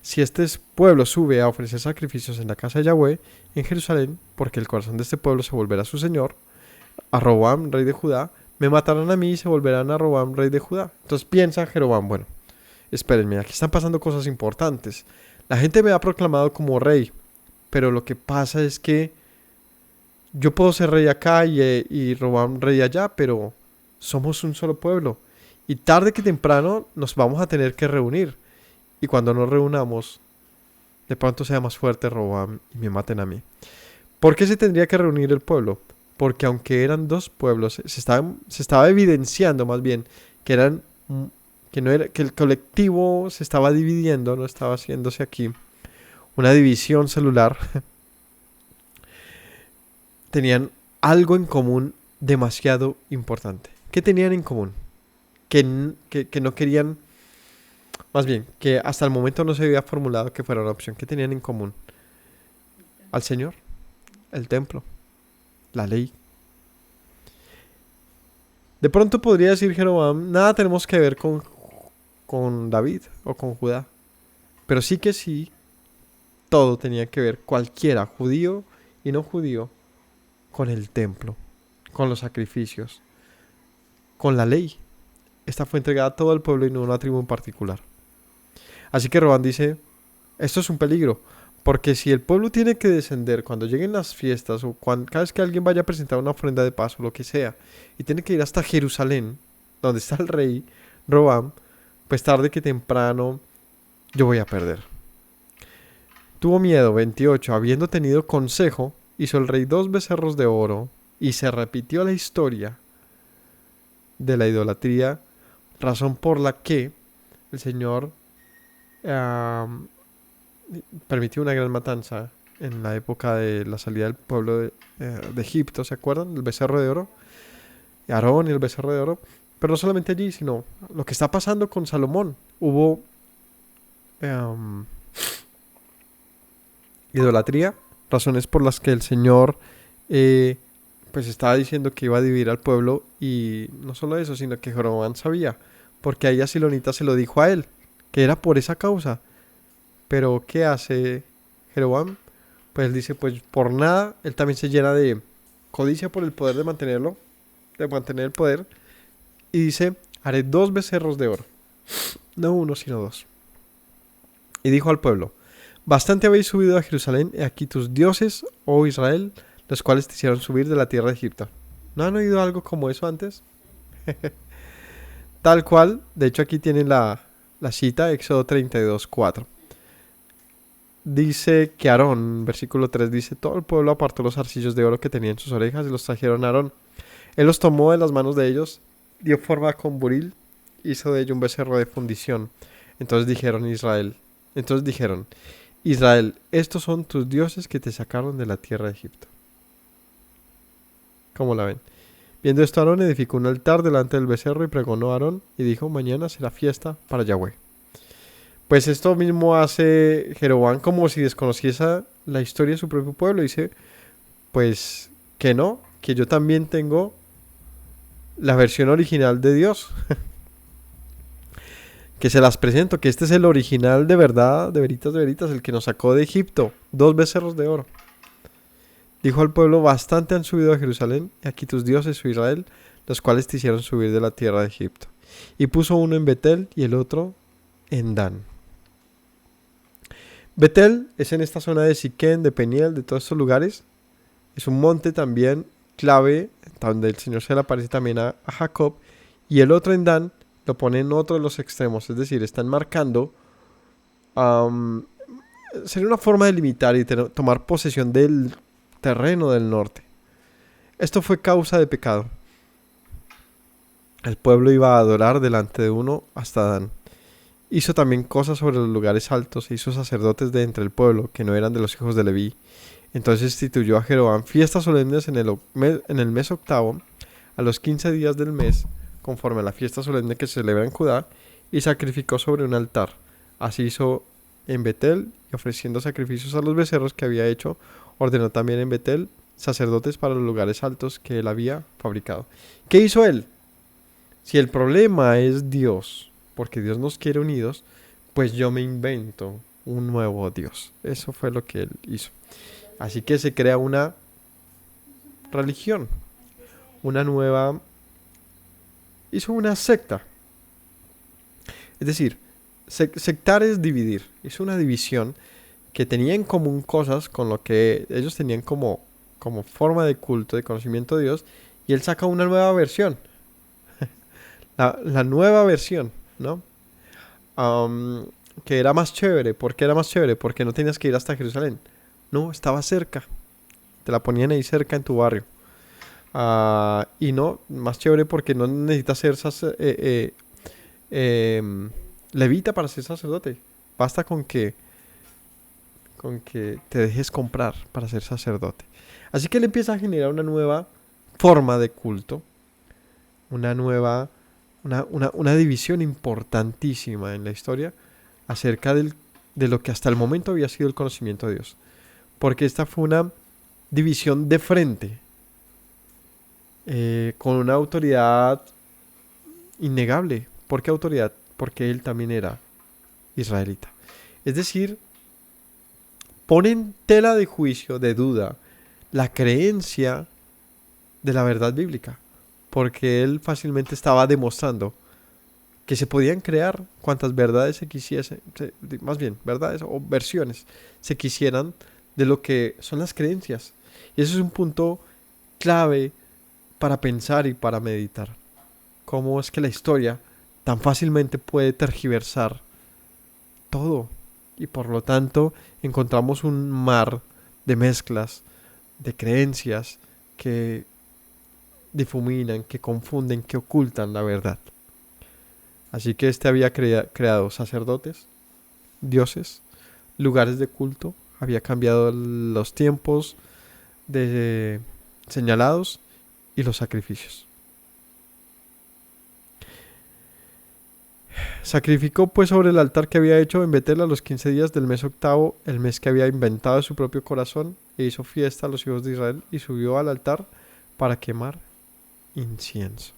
si este pueblo sube a ofrecer sacrificios en la casa de Yahweh, en Jerusalén, porque el corazón de este pueblo se volverá a su señor, a Roboam, rey de Judá, me matarán a mí y se volverán a Roboam, rey de Judá. Entonces piensa Jeroboam, bueno, espérenme, aquí están pasando cosas importantes. La gente me ha proclamado como rey, pero lo que pasa es que yo puedo ser rey acá y Roboam rey allá, pero somos un solo pueblo. Y tarde que temprano nos vamos a tener que reunir. Y cuando nos reunamos, de pronto sea más fuerte Roboam y me maten a mí. ¿Por qué se tendría que reunir el pueblo? Porque aunque eran dos pueblos, se estaba evidenciando más bien que que el colectivo se estaba dividiendo, no estaba haciéndose aquí una división celular. Tenían algo en común demasiado importante. ¿Qué tenían en común? que no querían, más bien, que hasta el momento no se había formulado que fuera una opción. ¿Qué tenían en común? Al Señor, el templo, la ley. De pronto podría decir Jeroboam, nada tenemos que ver con David o con Judá. Pero sí que sí, todo tenía que ver, cualquiera, judío y no judío, con el templo, con los sacrificios, con la ley. Esta fue entregada a todo el pueblo y no a una tribu en particular. Así que Robán dice, esto es un peligro, porque si el pueblo tiene que descender cuando lleguen las fiestas o cada vez que alguien vaya a presentar una ofrenda de paz o lo que sea, y tiene que ir hasta Jerusalén, donde está el rey Robán, pues tarde que temprano yo voy a perder. Tuvo miedo, 28, habiendo tenido consejo, hizo el rey 2 becerros de oro, y se repitió la historia de la idolatría, razón por la que el Señor permitió una gran matanza en la época de la salida del pueblo de Egipto, ¿se acuerdan? El becerro de oro, Aarón y el becerro de oro. Pero no solamente allí, sino lo que está pasando con Salomón. Hubo idolatría, razones por las que el Señor pues estaba diciendo que iba a dividir al pueblo, y no solo eso, sino que Jeroboam sabía, porque a ella Silonita se lo dijo a él, que era por esa causa. Pero ¿qué hace Jeroboam? Pues él dice, pues por nada, él también se llena de codicia por el poder de mantenerlo, de mantener el poder, y dice, haré 2 becerros de oro, no uno sino 2. Y dijo al pueblo, bastante habéis subido a Jerusalén, y aquí tus dioses, oh Israel, los cuales te hicieron subir de la tierra de Egipto. ¿No han oído algo como eso antes? Tal cual, de hecho aquí tienen la cita, Éxodo 32:4. Dice que Aarón, versículo 3, dice, todo el pueblo apartó los arcillos de oro que tenía en sus orejas y los trajeron a Aarón. Él los tomó de las manos de ellos, dio forma con buril, hizo de ello un becerro de fundición. Entonces dijeron, Israel, estos son tus dioses que te sacaron de la tierra de Egipto. ¿Cómo la ven? Viendo esto, Aarón edificó un altar delante del becerro y pregonó a Aarón y dijo, mañana será fiesta para Yahweh. Pues esto mismo hace Jeroboam como si desconociese la historia de su propio pueblo. Dice, pues que no, que yo también tengo la versión original de Dios. Que se las presento, que este es el original de verdad, de veritas, el que nos sacó de Egipto. 2 becerros de oro. Dijo al pueblo, bastante han subido a Jerusalén, y aquí tus dioses, oh Israel, los cuales te hicieron subir de la tierra de Egipto. Y puso uno en Betel y el otro en Dan. Betel es en esta zona de Siquén, de Peniel, de todos estos lugares. Es un monte también clave, donde el Señor se le aparece también a Jacob. Y el otro en Dan lo pone en otro de los extremos, es decir, están marcando. Sería una forma de limitar y tomar posesión del terreno del norte. Esto fue causa de pecado. El pueblo iba a adorar delante de uno hasta Dan. Hizo también cosas sobre los lugares altos e hizo sacerdotes de entre el pueblo que no eran de los hijos de Leví. Entonces instituyó a Jeroboam fiestas solemnes en el mes octavo, a los 15 días del mes, conforme a la fiesta solemne que se celebra en Judá, y sacrificó sobre un altar. Así hizo en Betel, y ofreciendo sacrificios a los becerros que había hecho, ordenó también en Betel sacerdotes para los lugares altos que él había fabricado. ¿Qué hizo él? Si el problema es Dios, porque Dios nos quiere unidos, pues yo me invento un nuevo Dios. Eso fue lo que él hizo. Así que se crea una religión, hizo una secta. Es decir, sectar es dividir. Hizo una división que tenía en común cosas con lo que ellos tenían como forma de culto, de conocimiento de Dios, y él saca una nueva versión. La nueva versión, ¿no? Que era más chévere. ¿Por qué era más chévere? Porque no tenías que ir hasta Jerusalén. No, estaba cerca. Te la ponían ahí cerca en tu barrio. Y no, más chévere porque no necesitas ser levita para ser sacerdote. Basta con que te dejes comprar para ser sacerdote. Así que él empieza a generar una nueva forma de culto. Una nueva una división importantísima en la historia acerca de lo que hasta el momento había sido el conocimiento de Dios. Porque esta fue una división de frente, con una autoridad innegable. ¿Por qué autoridad? Porque él también era israelita. Es decir, pone en tela de juicio, de duda, la creencia de la verdad bíblica, porque él fácilmente estaba demostrando que se podían crear cuantas verdades se quisiesen, más bien verdades o versiones se quisieran de lo que son las creencias. Y eso es un punto clave para pensar y para meditar. Cómo es que la historia tan fácilmente puede tergiversar todo. Y por lo tanto encontramos un mar de mezclas, de creencias que difuminan, que confunden, que ocultan la verdad. Así que este había creado sacerdotes, dioses, lugares de culto, había cambiado los tiempos señalados y los sacrificios. Sacrificó pues sobre el altar que había hecho en Betel a los 15 días del mes octavo, el mes que había inventado de su propio corazón, e hizo fiesta a los hijos de Israel y subió al altar para quemar incienso.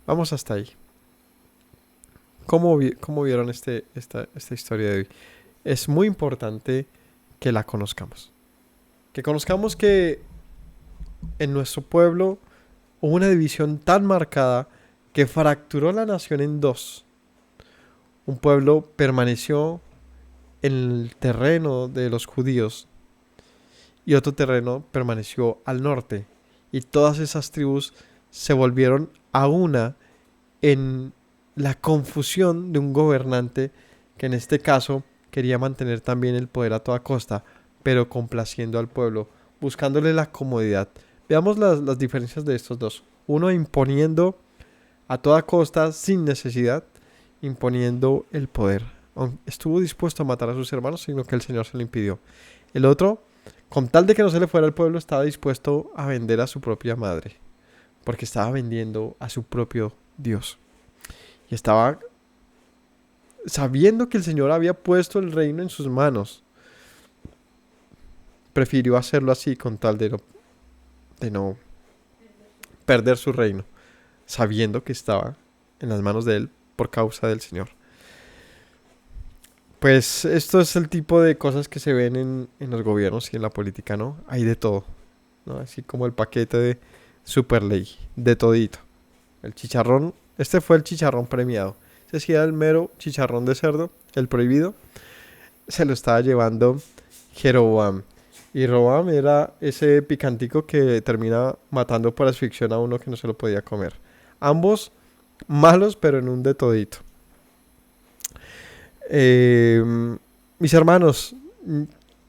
Vamos hasta ahí. ¿Cómo vieron esta historia de hoy? Es muy importante que la conozcamos. Que conozcamos que en nuestro pueblo hubo una división tan marcada que fracturó la nación en dos. Un pueblo permaneció en el terreno de los judíos y otro terreno permaneció al norte. Y todas esas tribus se volvieron a una en la confusión de un gobernante que en este caso quería mantener también el poder a toda costa, pero complaciendo al pueblo, buscándole la comodidad. Veamos las diferencias de estos dos. Uno imponiendo a toda costa, sin necesidad, imponiendo el poder. Estuvo dispuesto a matar a sus hermanos, sino que el Señor se lo impidió. El otro, con tal de que no se le fuera al pueblo, estaba dispuesto a vender a su propia madre, porque estaba vendiendo a su propio Dios. Y estaba sabiendo que el Señor había puesto el reino en sus manos. Prefirió hacerlo así con tal de no perder su reino, sabiendo que estaba en las manos de él por causa del Señor. Pues esto es el tipo de cosas que se ven en los gobiernos y en la política, ¿no? Hay de todo, ¿no? Así como el paquete de super ley, de todito. El chicharrón, este fue el chicharrón premiado. Ese sí era el mero chicharrón de cerdo, el prohibido. Se lo estaba llevando Jeroboam. Y Roboam era ese picantico que termina matando por asfixia a uno que no se lo podía comer. Ambos malos, pero en un de todito. Mis hermanos,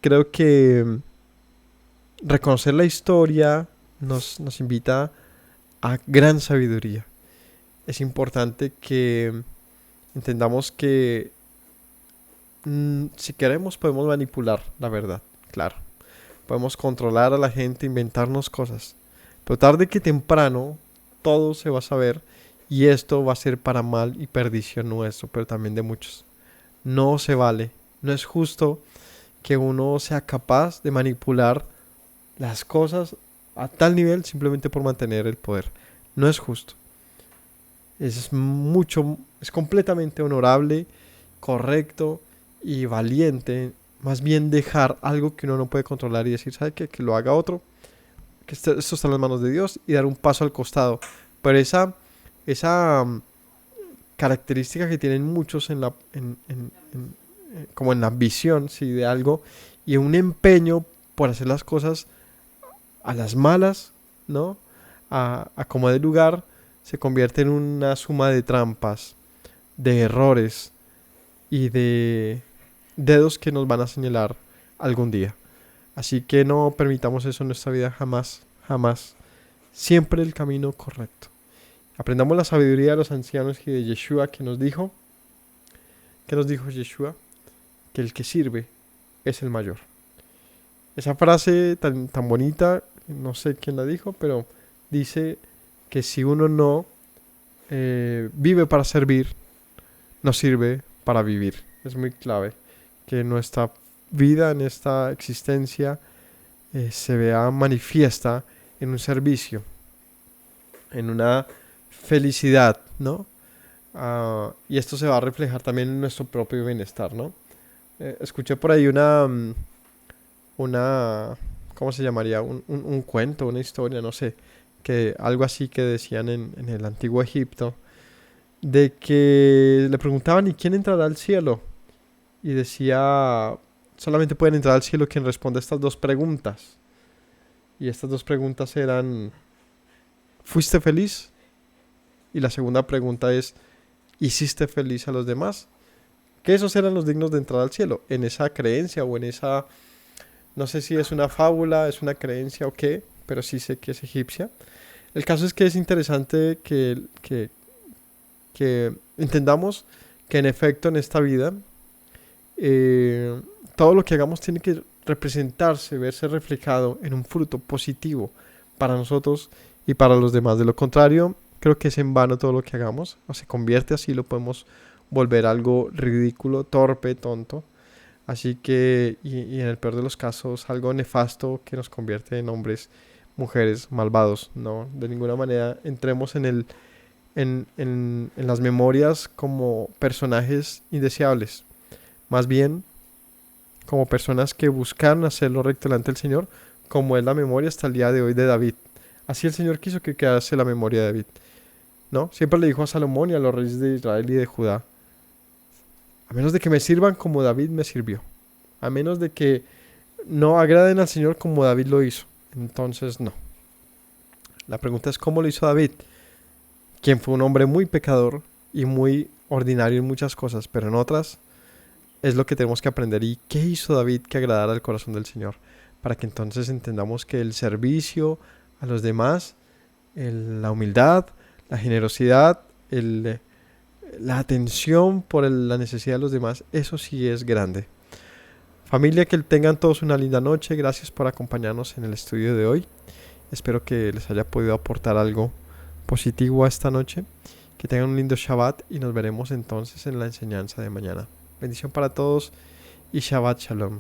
creo que reconocer la historia nos invita a gran sabiduría. Es importante que entendamos que si queremos podemos manipular la verdad, claro. Podemos controlar a la gente, inventarnos cosas. Pero tarde que temprano todo se va a saber y esto va a ser para mal y perdición nuestro, pero también de muchos. No se vale, no es justo que uno sea capaz de manipular las cosas a tal nivel simplemente por mantener el poder. No es justo. Es completamente honorable, correcto y valiente, más bien dejar algo que uno no puede controlar y decir, ¿sabe qué? Que lo haga otro, que esto está en las manos de Dios y dar un paso al costado. Pero esa característica que tienen muchos como en la visión, ¿sí? De algo y un empeño por hacer las cosas a las malas, ¿no? A como de lugar, se convierte en una suma de trampas, de errores y de dedos que nos van a señalar algún día. Así que no permitamos eso en nuestra vida jamás, jamás. Siempre el camino correcto. Aprendamos la sabiduría de los ancianos y de Yeshua que nos dijo. ¿Qué nos dijo Yeshua? Que el que sirve es el mayor. Esa frase tan bonita, no sé quién la dijo, pero dice que si uno no vive para servir, no sirve para vivir. Es muy clave que nuestra vida en esta existencia se vea manifiesta en un servicio, en una felicidad, ¿no? Y esto se va a reflejar también en nuestro propio bienestar, ¿no? Escuché por ahí una, ¿cómo se llamaría? Un cuento, una historia, no sé, que algo así que decían en el antiguo Egipto, de que le preguntaban, ¿y quién entrará al cielo? Y decía, solamente pueden entrar al cielo quien responde a estas dos preguntas. Y estas dos preguntas eran, ¿fuiste feliz? Y la segunda pregunta es, ¿hiciste feliz a los demás? Que esos eran los dignos de entrar al cielo, en esa creencia o en esa, no sé si es una fábula, es una creencia o qué, pero sí sé que es egipcia. El caso es que es interesante que entendamos que en efecto en esta vida todo lo que hagamos tiene que representarse, verse reflejado en un fruto positivo para nosotros y para los demás. De lo contrario, creo que es en vano todo lo que hagamos, o se convierte así, lo podemos volver algo ridículo, torpe, tonto. Así que, y en el peor de los casos, algo nefasto que nos convierte en hombres, mujeres malvados. No, de ninguna manera entremos en las memorias como personajes indeseables. Más bien, como personas que buscaron hacer lo recto delante del Señor, como es la memoria hasta el día de hoy de David. Así el Señor quiso que quedase la memoria de David, ¿no? Siempre le dijo a Salomón y a los reyes de Israel y de Judá, a menos de que me sirvan como David me sirvió, a menos de que no agraden al Señor como David lo hizo, entonces no. La pregunta es cómo lo hizo David, quien fue un hombre muy pecador y muy ordinario en muchas cosas, pero en otras es lo que tenemos que aprender. ¿Y qué hizo David que agradara al corazón del Señor? Para que entonces entendamos que el servicio a los demás, la humildad, la generosidad, la atención por la necesidad de los demás, eso sí es grande. Familia, que tengan todos una linda noche. Gracias por acompañarnos en el estudio de hoy. Espero que les haya podido aportar algo positivo a esta noche. Que tengan un lindo Shabbat y nos veremos entonces en la enseñanza de mañana. Bendición para todos y Shabbat Shalom.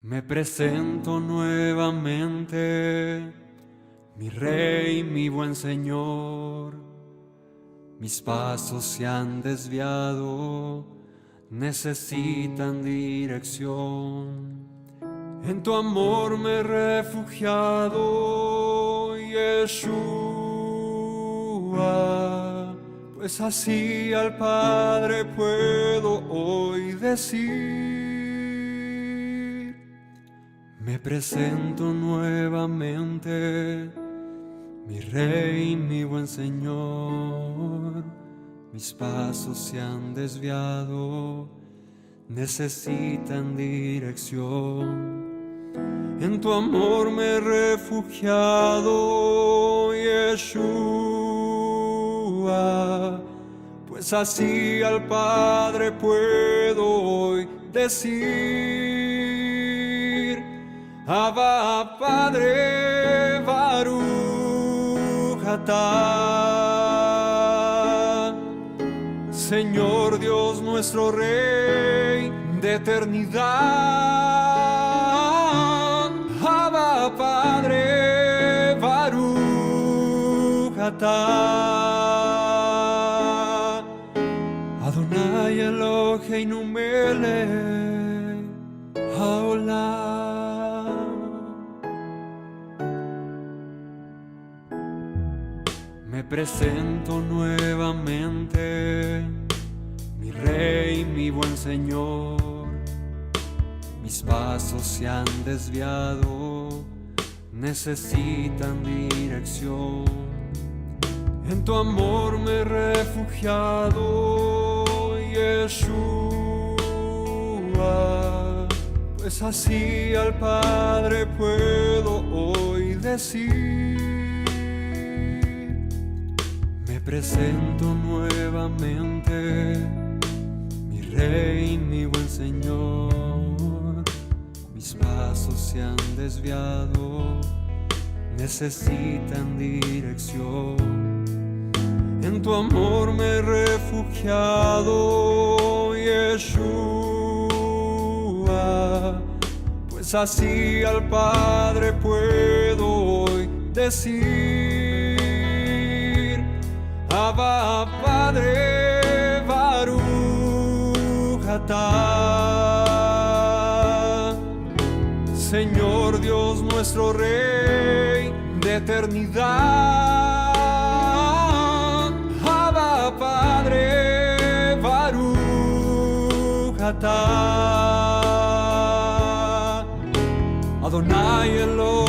Me presento nuevamente, mi Rey, mi buen Señor. Mis pasos se han desviado, necesitan dirección. En tu amor me he refugiado, Yeshua, pues así al Padre puedo hoy decir. Me presento nuevamente, mi Rey, mi buen Señor. Mis pasos se han desviado, necesitan dirección. En tu amor me he refugiado, Yeshua, pues así al Padre puedo hoy decir: Abba, Padre, Baruch atah. Señor Dios nuestro Rey de eternidad. Abba, Padre, Baruch atah. Adonai Eloheinu melech haolam. Me presento nuevamente, mi Rey, mi buen Señor. Mis pasos se han desviado, necesitan dirección. En tu amor me he refugiado, Yeshua, pues así al Padre puedo hoy decir. Me presento nuevamente, mi Rey, mi buen Señor. Mis pasos se han desviado, necesitan dirección. En tu amor me he refugiado, Yeshua, pues así al Padre puedo hoy decir: Abba, Padre, Baruch atah. Señor Dios nuestro Rey de eternidad, Abba, Padre, Baruch atah. Adonai Elohim